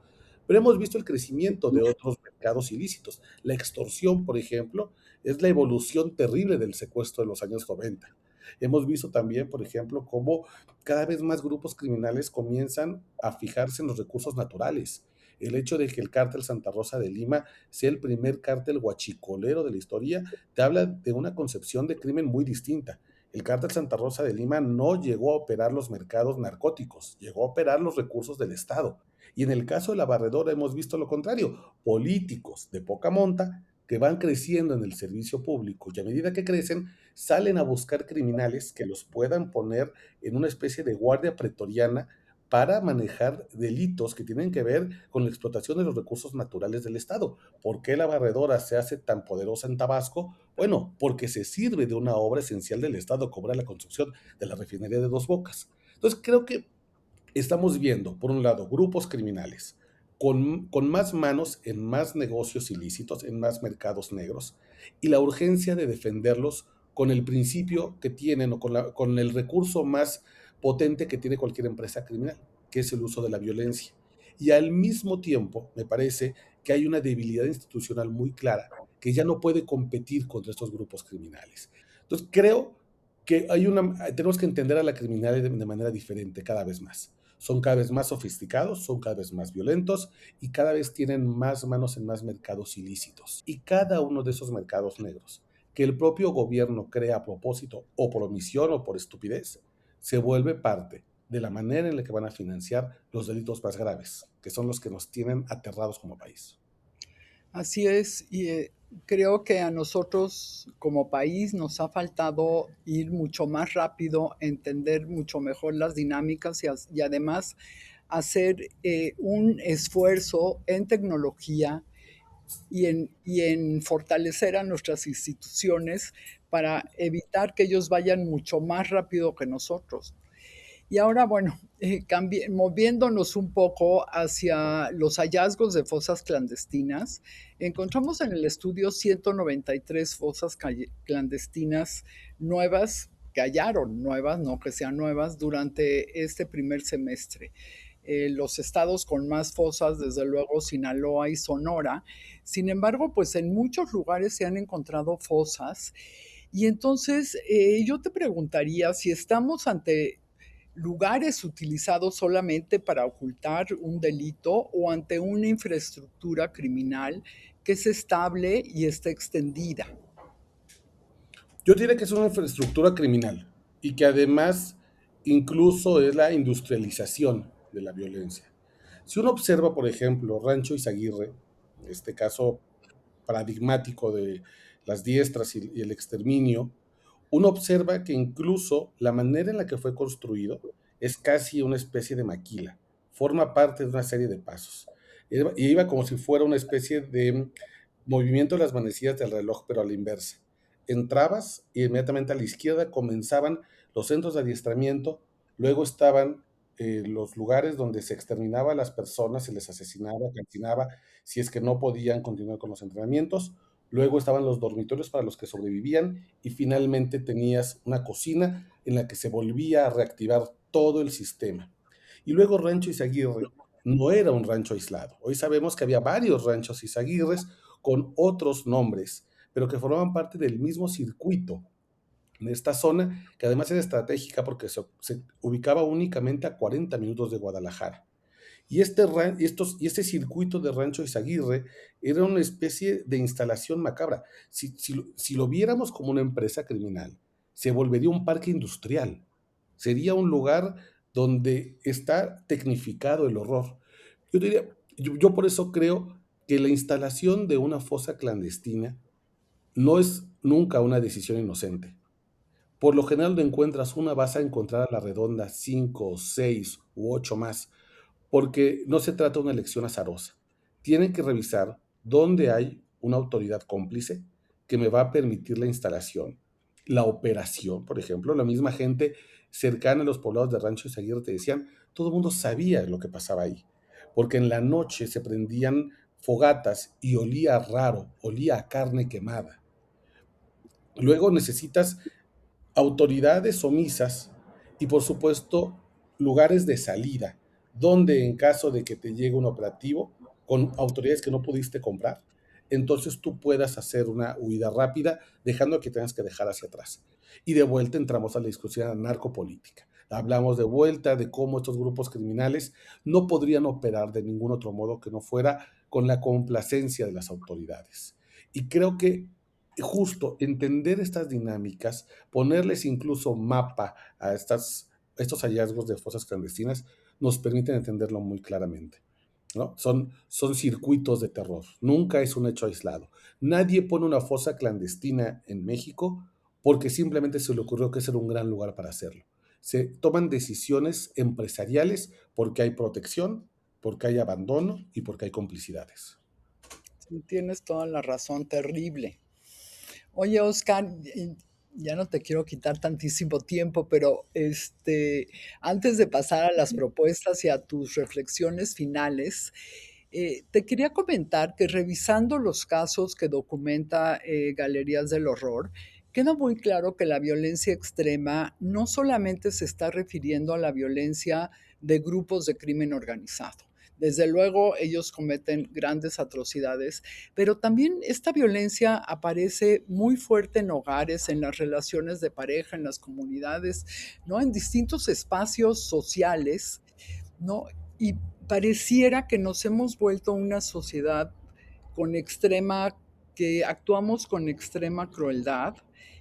Speaker 2: Pero hemos visto el crecimiento de otros mercados ilícitos. La extorsión, por ejemplo, es la evolución terrible del secuestro de los años 90. Hemos visto también, por ejemplo, cómo cada vez más grupos criminales comienzan a fijarse en los recursos naturales. El hecho de que el cártel Santa Rosa de Lima sea el primer cártel huachicolero de la historia te habla de una concepción de crimen muy distinta. El cártel Santa Rosa de Lima no llegó a operar los mercados narcóticos, llegó a operar los recursos del Estado. Y en el caso de la barredora hemos visto lo contrario, políticos de poca monta que van creciendo en el servicio público y a medida que crecen salen a buscar criminales que los puedan poner en una especie de guardia pretoriana para manejar delitos que tienen que ver con la explotación de los recursos naturales del Estado. ¿Por qué la barredora se hace tan poderosa en Tabasco? Bueno, porque se sirve de una obra esencial del Estado, cobra la construcción de la refinería de Dos Bocas. Entonces creo que estamos viendo, por un lado, grupos criminales con más manos en más negocios ilícitos, en más mercados negros, y la urgencia de defenderlos con el principio que tienen o con el recurso más potente que tiene cualquier empresa criminal, que es el uso de la violencia. Y al mismo tiempo, me parece que hay una debilidad institucional muy clara que ya no puede competir contra estos grupos criminales. Entonces, creo que tenemos que entender a la criminalidad de manera diferente cada vez más. Son cada vez más sofisticados, son cada vez más violentos y cada vez tienen más manos en más mercados ilícitos. Y cada uno de esos mercados negros que el propio gobierno crea a propósito o por omisión o por estupidez, se vuelve parte de la manera en la que van a financiar los delitos más graves, que son los que nos tienen aterrados como país.
Speaker 1: Así es, y creo que a nosotros como país nos ha faltado ir mucho más rápido, entender mucho mejor las dinámicas y además hacer un esfuerzo en tecnología y en fortalecer a nuestras instituciones para evitar que ellos vayan mucho más rápido que nosotros. Y ahora, bueno, moviéndonos un poco hacia los hallazgos de fosas clandestinas, encontramos en el estudio 193 fosas clandestinas nuevas, que hallaron nuevas, no que sean nuevas, durante este primer semestre. Los estados con más fosas, desde luego, Sinaloa y Sonora. Sin embargo, pues en muchos lugares se han encontrado fosas. Y entonces yo te preguntaría si estamos ante lugares utilizados solamente para ocultar un delito o ante una infraestructura criminal que es estable y está extendida.
Speaker 2: Yo diría que es una infraestructura criminal y que además incluso es la industrialización de la violencia. Si uno observa, por ejemplo, Rancho Izaguirre, en este caso paradigmático de las diestras y el exterminio, uno observa que incluso la manera en la que fue construido es casi una especie de maquila, forma parte de una serie de pasos. Y iba como si fuera una especie de movimiento de las manecillas del reloj, pero a la inversa. Entrabas y inmediatamente a la izquierda comenzaban los centros de adiestramiento, luego estaban los lugares donde se exterminaba a las personas, se les asesinaba, calcinaba, si es que no podían continuar con los entrenamientos. Luego estaban los dormitorios para los que sobrevivían y finalmente tenías una cocina en la que se volvía a reactivar todo el sistema. Y luego Rancho Izaguirre no era un rancho aislado. Hoy sabemos que había varios ranchos Izaguirres con otros nombres, pero que formaban parte del mismo circuito en esta zona, que además era estratégica porque se ubicaba únicamente a 40 minutos de Guadalajara. Y este circuito de Rancho Izaguirre era una especie de instalación macabra. Si lo viéramos como una empresa criminal, se volvería un parque industrial. Sería un lugar donde está tecnificado el horror. Yo diría, yo por eso creo que la instalación de una fosa clandestina no es nunca una decisión inocente. Por lo general, donde encuentras una, vas a encontrar a la redonda 5, 6 u 8 más, porque no se trata de una elección azarosa. Tienen que revisar dónde hay una autoridad cómplice que me va a permitir la instalación, la operación, por ejemplo. La misma gente cercana a los poblados de Rancho Izaguirre te decían, todo el mundo sabía lo que pasaba ahí, porque en la noche se prendían fogatas y olía raro, olía a carne quemada. Luego necesitas autoridades omisas y por supuesto lugares de salida, donde en caso de que te llegue un operativo con autoridades que no pudiste comprar, entonces tú puedas hacer una huida rápida, dejando que tengas que dejar hacia atrás. Y de vuelta entramos a la discusión narcopolítica. Hablamos de vuelta de cómo estos grupos criminales no podrían operar de ningún otro modo que no fuera con la complacencia de las autoridades. Y creo que justo entender estas dinámicas, ponerles incluso mapa a estos hallazgos de fosas clandestinas, nos permiten entenderlo muy claramente. ¿No? Son circuitos de terror, nunca es un hecho aislado. Nadie pone una fosa clandestina en México porque simplemente se le ocurrió que ese era un gran lugar para hacerlo. Se toman decisiones empresariales porque hay protección, porque hay abandono y porque hay complicidades.
Speaker 1: Sí, tienes toda la razón, terrible. Oye, Oscar, ya no te quiero quitar tantísimo tiempo, pero antes de pasar a las propuestas y a tus reflexiones finales, te quería comentar que revisando los casos que documenta Galerías del Horror, queda muy claro que la violencia extrema no solamente se está refiriendo a la violencia de grupos de crimen organizado. Desde luego, ellos cometen grandes atrocidades, pero también esta violencia aparece muy fuerte en hogares, en las relaciones de pareja, en las comunidades, ¿no? En distintos espacios sociales, ¿no? Y pareciera que nos hemos vuelto una sociedad con extrema, que actuamos con extrema crueldad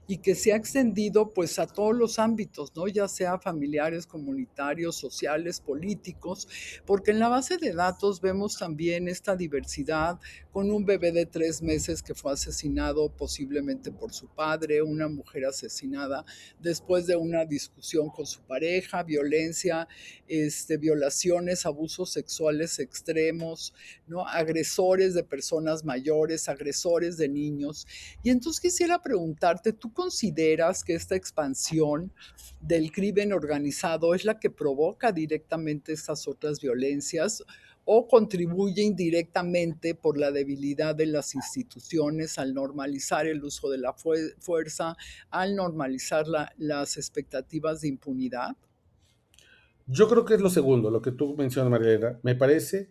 Speaker 1: y que se ha extendido pues a todos los ámbitos, ¿no? Ya sea familiares, comunitarios, sociales, políticos, porque en la base de datos vemos también esta diversidad con un bebé de 3 meses que fue asesinado posiblemente por su padre, una mujer asesinada después de una discusión con su pareja, violencia, violaciones, abusos sexuales extremos, ¿no? Agresores de personas mayores, agresores de niños. Y entonces quisiera preguntarte, ¿tú consideras que esta expansión del crimen organizado es la que provoca directamente estas otras violencias o contribuye indirectamente por la debilidad de las instituciones al normalizar el uso de la fuerza, al normalizar las expectativas de impunidad?
Speaker 2: Yo creo que es lo segundo, lo que tú mencionas, Mariela. Me parece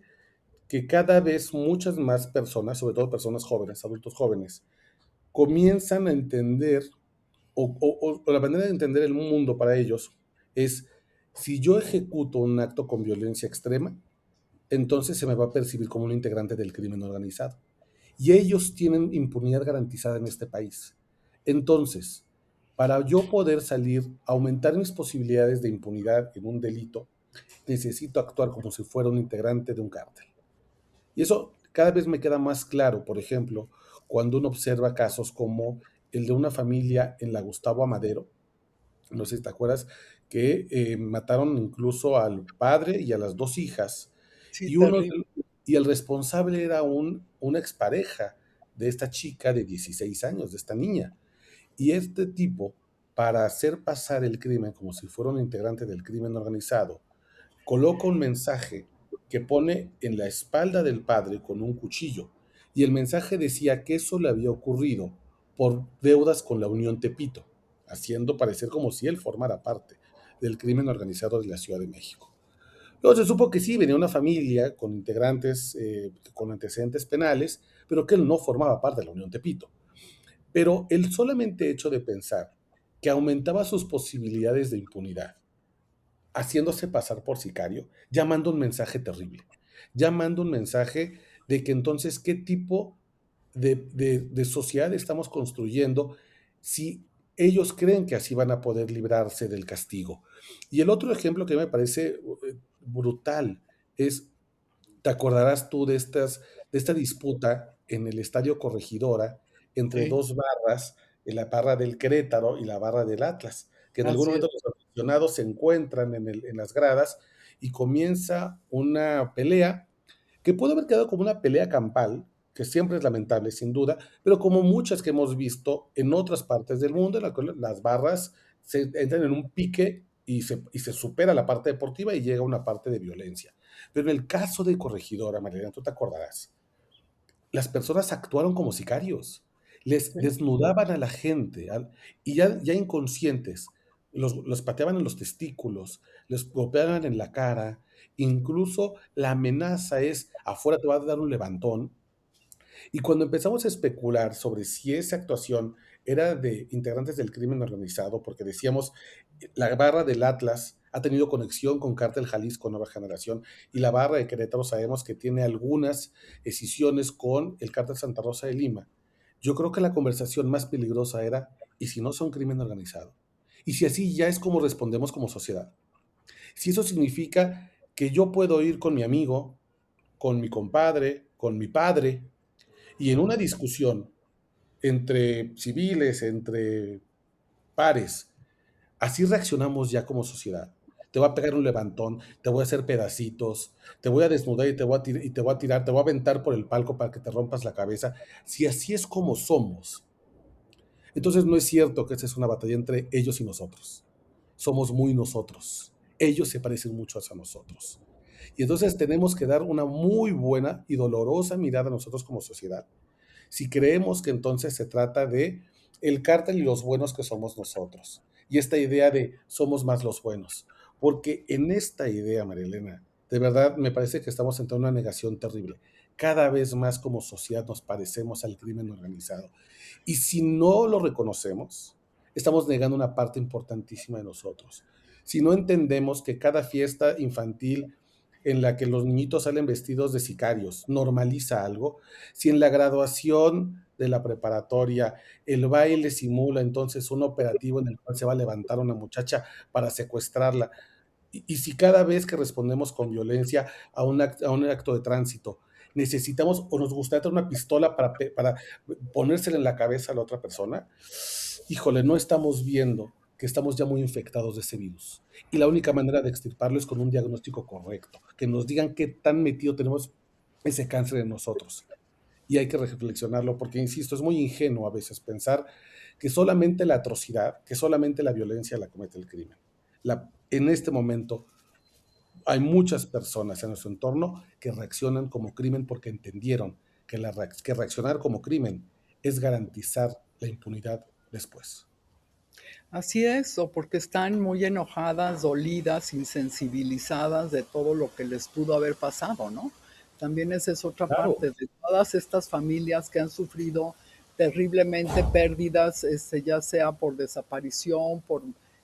Speaker 2: que cada vez muchas más personas, sobre todo personas jóvenes, adultos jóvenes, comienzan a entender, o la manera de entender el mundo para ellos es, si yo ejecuto un acto con violencia extrema, entonces se me va a percibir como un integrante del crimen organizado. Y ellos tienen impunidad garantizada en este país. Entonces, para yo poder salir, aumentar mis posibilidades de impunidad en un delito, necesito actuar como si fuera un integrante de un cártel. Y eso cada vez me queda más claro, por ejemplo, cuando uno observa casos como el de una familia en la Gustavo Amadero, no sé si te acuerdas, que mataron incluso al padre y a las dos hijas,
Speaker 1: Sí,
Speaker 2: y, uno,
Speaker 1: terrible.
Speaker 2: y el responsable era una expareja de esta chica de 16 años, de esta niña. Y este tipo, para hacer pasar el crimen como si fuera un integrante del crimen organizado, coloca un mensaje que pone en la espalda del padre con un cuchillo. Y el mensaje decía que eso le había ocurrido por deudas con la Unión Tepito, haciendo parecer como si él formara parte del crimen organizado de la Ciudad de México. Luego se supo que sí, venía una familia con integrantes con antecedentes penales, pero que él no formaba parte de la Unión Tepito. Pero el solamente hecho de pensar que aumentaba sus posibilidades de impunidad, haciéndose pasar por sicario, ya manda un mensaje terrible, ya manda un mensaje de que entonces qué tipo de sociedad estamos construyendo si ellos creen que así van a poder librarse del castigo. Y el otro ejemplo que me parece brutal es, te acordarás tú de esta disputa en el Estadio Corregidora entre
Speaker 1: Sí,
Speaker 2: dos barras, la barra del Querétaro y la barra del Atlas, que en algún
Speaker 1: así
Speaker 2: momento
Speaker 1: es.
Speaker 2: los aficionados se encuentran en las gradas y comienza una pelea que puede haber quedado como una pelea campal, que siempre es lamentable, sin duda, pero como muchas que hemos visto en otras partes del mundo, en la cual las barras se entran en un pique y se supera la parte deportiva y llega una parte de violencia. Pero en el caso de Corregidora, Mariana, tú te acordarás, las personas actuaron como sicarios, les
Speaker 1: Sí.
Speaker 2: desnudaban a la gente y ya inconscientes, los pateaban en los testículos, les golpeaban en la cara, incluso la amenaza es, afuera te va a dar un levantón, y cuando empezamos a especular sobre si esa actuación era de integrantes del crimen organizado, porque decíamos, la barra del Atlas ha tenido conexión con Cártel Jalisco Nueva Generación y la barra de Querétaro sabemos que tiene algunas escisiones con el Cártel Santa Rosa de Lima. Yo creo que la conversación más peligrosa era, ¿y si no son crimen organizado? Y si así ya es como respondemos como sociedad. Si eso significa que yo puedo ir con mi amigo, con mi compadre, con mi padre, y en una discusión entre civiles, entre pares, así reaccionamos ya como sociedad. Te voy a pegar un levantón, te voy a hacer pedacitos, te voy a desnudar y te voy a tirar, te voy a aventar por el palco para que te rompas la cabeza. Si así es como somos, entonces no es cierto que esta es una batalla entre ellos y nosotros. Somos muy nosotros. Ellos se parecen mucho a nosotros. Y entonces tenemos que dar una muy buena y dolorosa mirada a nosotros como sociedad si creemos que entonces se trata de el cártel y los buenos que somos nosotros. Y esta idea de somos más los buenos. Porque en esta idea, Marilena, de verdad me parece que estamos ante una negación terrible. Cada vez más como sociedad nos parecemos al crimen organizado. Y si no lo reconocemos, estamos negando una parte importantísima de nosotros. Si no entendemos que cada fiesta infantil en la que los niñitos salen vestidos de sicarios normaliza algo, si en la graduación de la preparatoria el baile simula entonces un operativo en el cual se va a levantar a una muchacha para secuestrarla, y si cada vez que respondemos con violencia a un acto de tránsito, necesitamos o nos gustaría tener una pistola para ponérsela en la cabeza a la otra persona. Híjole, no estamos viendo que estamos ya muy infectados de ese virus. Y la única manera de extirparlo es con un diagnóstico correcto, que nos digan qué tan metido tenemos ese cáncer en nosotros. Y hay que reflexionarlo porque, insisto, es muy ingenuo a veces pensar que solamente la atrocidad, que solamente la violencia la comete el crimen. En este momento hay muchas personas en nuestro entorno que reaccionan como crimen porque entendieron que reaccionar como crimen es garantizar la impunidad después.
Speaker 1: Así es, o porque están muy enojadas, dolidas, insensibilizadas de todo lo que les pudo haber pasado, ¿no? También esa es otra
Speaker 2: Claro,
Speaker 1: parte de todas estas familias que han sufrido terriblemente pérdidas, ya sea por desaparición, por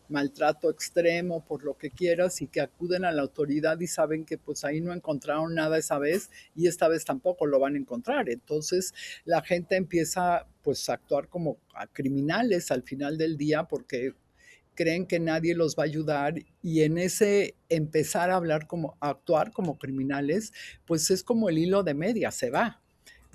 Speaker 1: maltrato extremo, por lo que quieras, y que acuden a la autoridad y saben que pues ahí no encontraron nada esa vez y esta vez tampoco lo van a encontrar. Entonces la gente empieza pues a actuar como a criminales al final del día porque creen que nadie los va a ayudar y en ese empezar a hablar como, a actuar como criminales, pues es como el hilo de media, se va.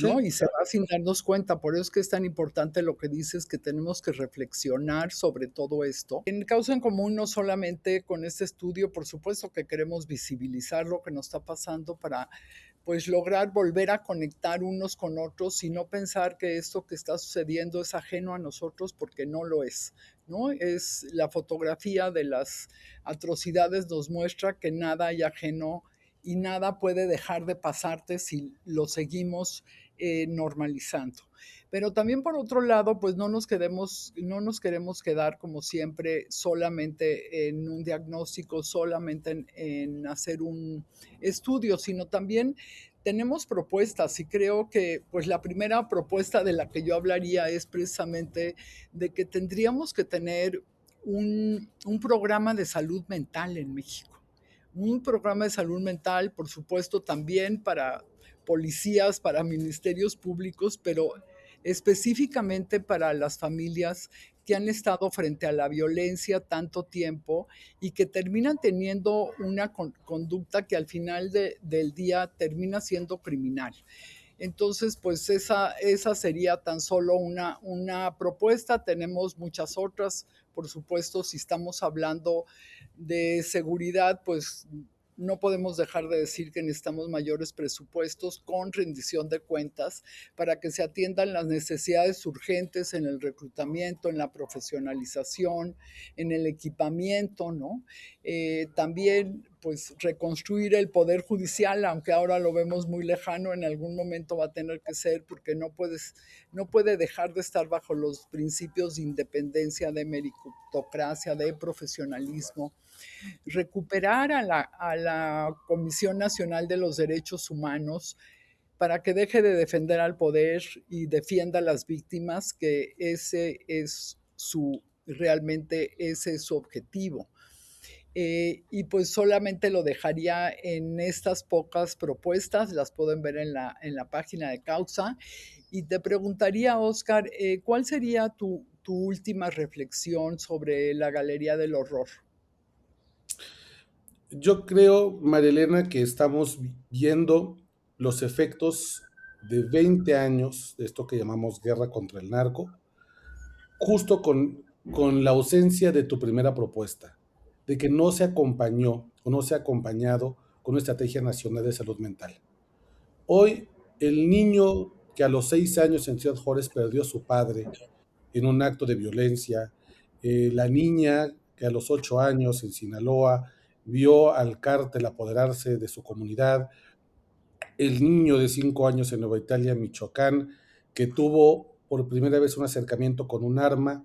Speaker 1: ¿No?
Speaker 2: sí,
Speaker 1: Y se
Speaker 2: claro.
Speaker 1: va sin darnos cuenta. Por eso es que es tan importante lo que dices, que tenemos que reflexionar sobre todo esto. En Causa en Común, no solamente con este estudio, por supuesto que queremos visibilizar lo que nos está pasando para pues lograr volver a conectar unos con otros y no pensar que esto que está sucediendo es ajeno a nosotros porque no lo es, ¿no? Es la fotografía de las atrocidades nos muestra que nada hay ajeno y nada puede dejar de pasarte si lo seguimos normalizando. Pero también por otro lado, pues no nos queremos quedar como siempre solamente en un diagnóstico, solamente en hacer un estudio, sino también tenemos propuestas y creo que pues la primera propuesta de la que yo hablaría es precisamente de que tendríamos que tener un programa de salud mental en México. Un programa de salud mental, por supuesto, también para policías, para ministerios públicos, pero específicamente para las familias que han estado frente a la violencia tanto tiempo y que terminan teniendo una conducta que al final del día termina siendo criminal. Entonces, pues esa sería tan solo una propuesta. Tenemos muchas otras, por supuesto, si estamos hablando de seguridad, pues no podemos dejar de decir que necesitamos mayores presupuestos con rendición de cuentas para que se atiendan las necesidades urgentes en el reclutamiento, en la profesionalización, en el equipamiento, ¿no? También, pues, reconstruir el poder judicial, aunque ahora lo vemos muy lejano, en algún momento va a tener que ser, porque no puede dejar de estar bajo los principios de independencia, de meritocracia, de profesionalismo, recuperar a la Comisión Nacional de los Derechos Humanos para que deje de defender al poder y defienda a las víctimas, que realmente ese es su objetivo. Y pues solamente lo dejaría en estas pocas propuestas, las pueden ver en la página de Causa. Y te preguntaría, Oscar, ¿cuál sería tu última reflexión sobre la Galería del Horror?
Speaker 2: Yo creo, Marielena, que estamos viendo los efectos de 20 años de esto que llamamos guerra contra el narco, justo con la ausencia de tu primera propuesta, de que no se acompañó o no se ha acompañado con una estrategia nacional de salud mental. Hoy, el niño que a los 6 años en Ciudad Juárez perdió a su padre en un acto de violencia, la niña que a los 8 años en Sinaloa vio al cártel apoderarse de su comunidad, el niño de 5 años en Nueva Italia, Michoacán, que tuvo por primera vez un acercamiento con un arma,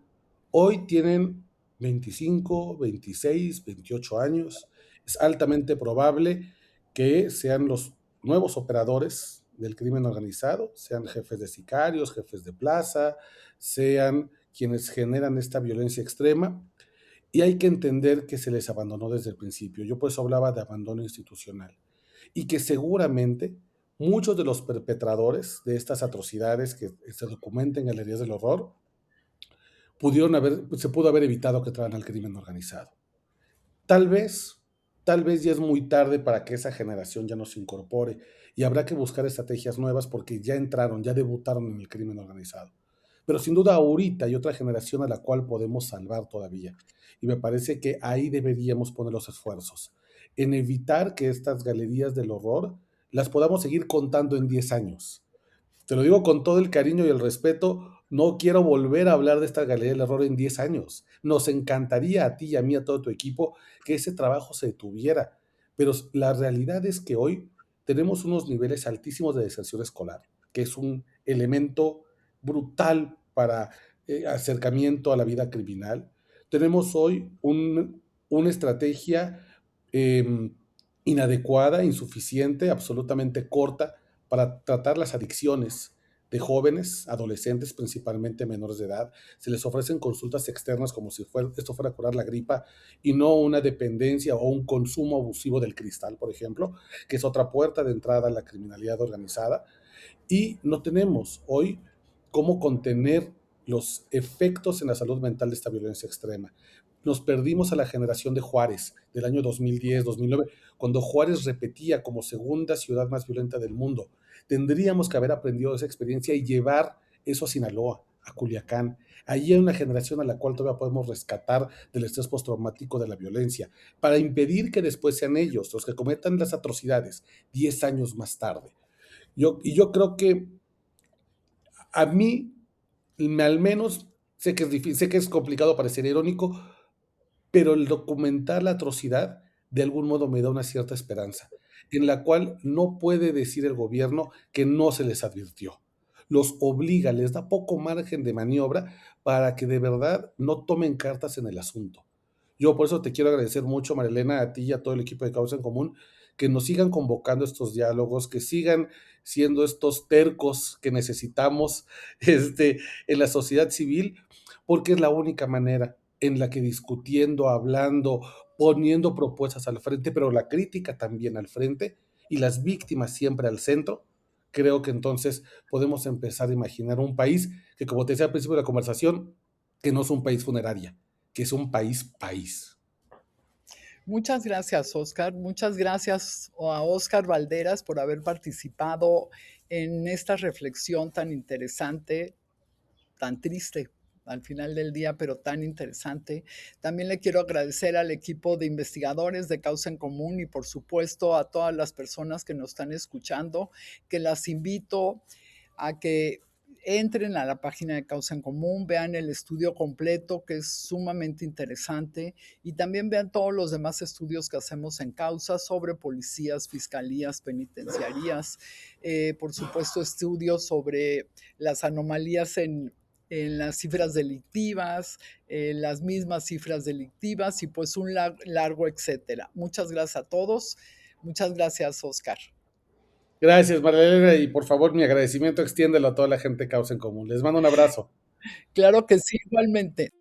Speaker 2: hoy tienen 25, 26, 28 años. Es altamente probable que sean los nuevos operadores del crimen organizado, sean jefes de sicarios, jefes de plaza, sean quienes generan esta violencia extrema. Y hay que entender que se les abandonó desde el principio. Yo por eso hablaba de abandono institucional. Y que seguramente muchos de los perpetradores de estas atrocidades que se documentan en galerías del horror se pudo haber evitado que entraran al crimen organizado. Tal vez, tal vez ya es muy tarde para que esa generación ya no se incorpore y habrá que buscar estrategias nuevas porque ya entraron, ya debutaron en el crimen organizado. Pero sin duda ahorita hay otra generación a la cual podemos salvar todavía. Y me parece que ahí deberíamos poner los esfuerzos, en evitar que estas galerías del horror las podamos seguir contando en 10 años. Te lo digo con todo el cariño y el respeto, no quiero volver a hablar de esta galería del error en 10 años. Nos encantaría a ti y a mí, a todo tu equipo, que ese trabajo se detuviera, pero la realidad es que hoy tenemos unos niveles altísimos de deserción escolar, que es un elemento brutal para acercamiento a la vida criminal. Tenemos hoy una estrategia eh, inadecuada, insuficiente, absolutamente corta para tratar las adicciones de jóvenes, adolescentes, principalmente menores de edad. Se les ofrecen consultas externas como si esto fuera a curar la gripa y no una dependencia o un consumo abusivo del cristal, por ejemplo, que es otra puerta de entrada a la criminalidad organizada. Y no tenemos hoy cómo contener los efectos en la salud mental de esta violencia extrema. Nos perdimos a la generación de Juárez del año 2010, 2009, cuando Juárez repetía como segunda ciudad más violenta del mundo. Tendríamos que haber aprendido de esa experiencia y llevar eso a Sinaloa, a Culiacán. Allí hay una generación a la cual todavía podemos rescatar del estrés postraumático de la violencia, para impedir que después sean ellos los que cometan las atrocidades 10 años más tarde. Yo creo que a mí, al menos, sé que es difícil, sé que es complicado parecer irónico, pero el documentar la atrocidad de algún modo me da una cierta esperanza, en la cual no puede decir el gobierno que no se les advirtió. Los obliga, les da poco margen de maniobra para que de verdad no tomen cartas en el asunto. Yo por eso te quiero agradecer mucho, Marilena, a ti y a todo el equipo de Causa en Común, que nos sigan convocando estos diálogos, que sigan siendo estos tercos que necesitamos en la sociedad civil, porque es la única manera en la que discutiendo, hablando, poniendo propuestas al frente, pero la crítica también al frente y las víctimas siempre al centro, creo que entonces podemos empezar a imaginar un país que, como te decía al principio de la conversación, que no es un país funeraria, que es un país.
Speaker 1: Muchas gracias, Oscar. Muchas gracias a Oscar Valderas por haber participado en esta reflexión tan interesante, tan triste al final del día, pero tan interesante. También le quiero agradecer al equipo de investigadores de Causa en Común y por supuesto a todas las personas que nos están escuchando, que las invito a que entren a la página de Causa en Común, vean el estudio completo, que es sumamente interesante, y también vean todos los demás estudios que hacemos en Causa sobre policías, fiscalías, penitenciarías, por supuesto estudios sobre las anomalías en las cifras delictivas, las mismas cifras delictivas y pues un largo etcétera. Muchas gracias a todos. Muchas gracias, Oscar.
Speaker 2: Gracias, Marilena, y por favor, mi agradecimiento extiéndelo a toda la gente Causa en Común. Les mando un abrazo.
Speaker 1: Claro que sí, igualmente.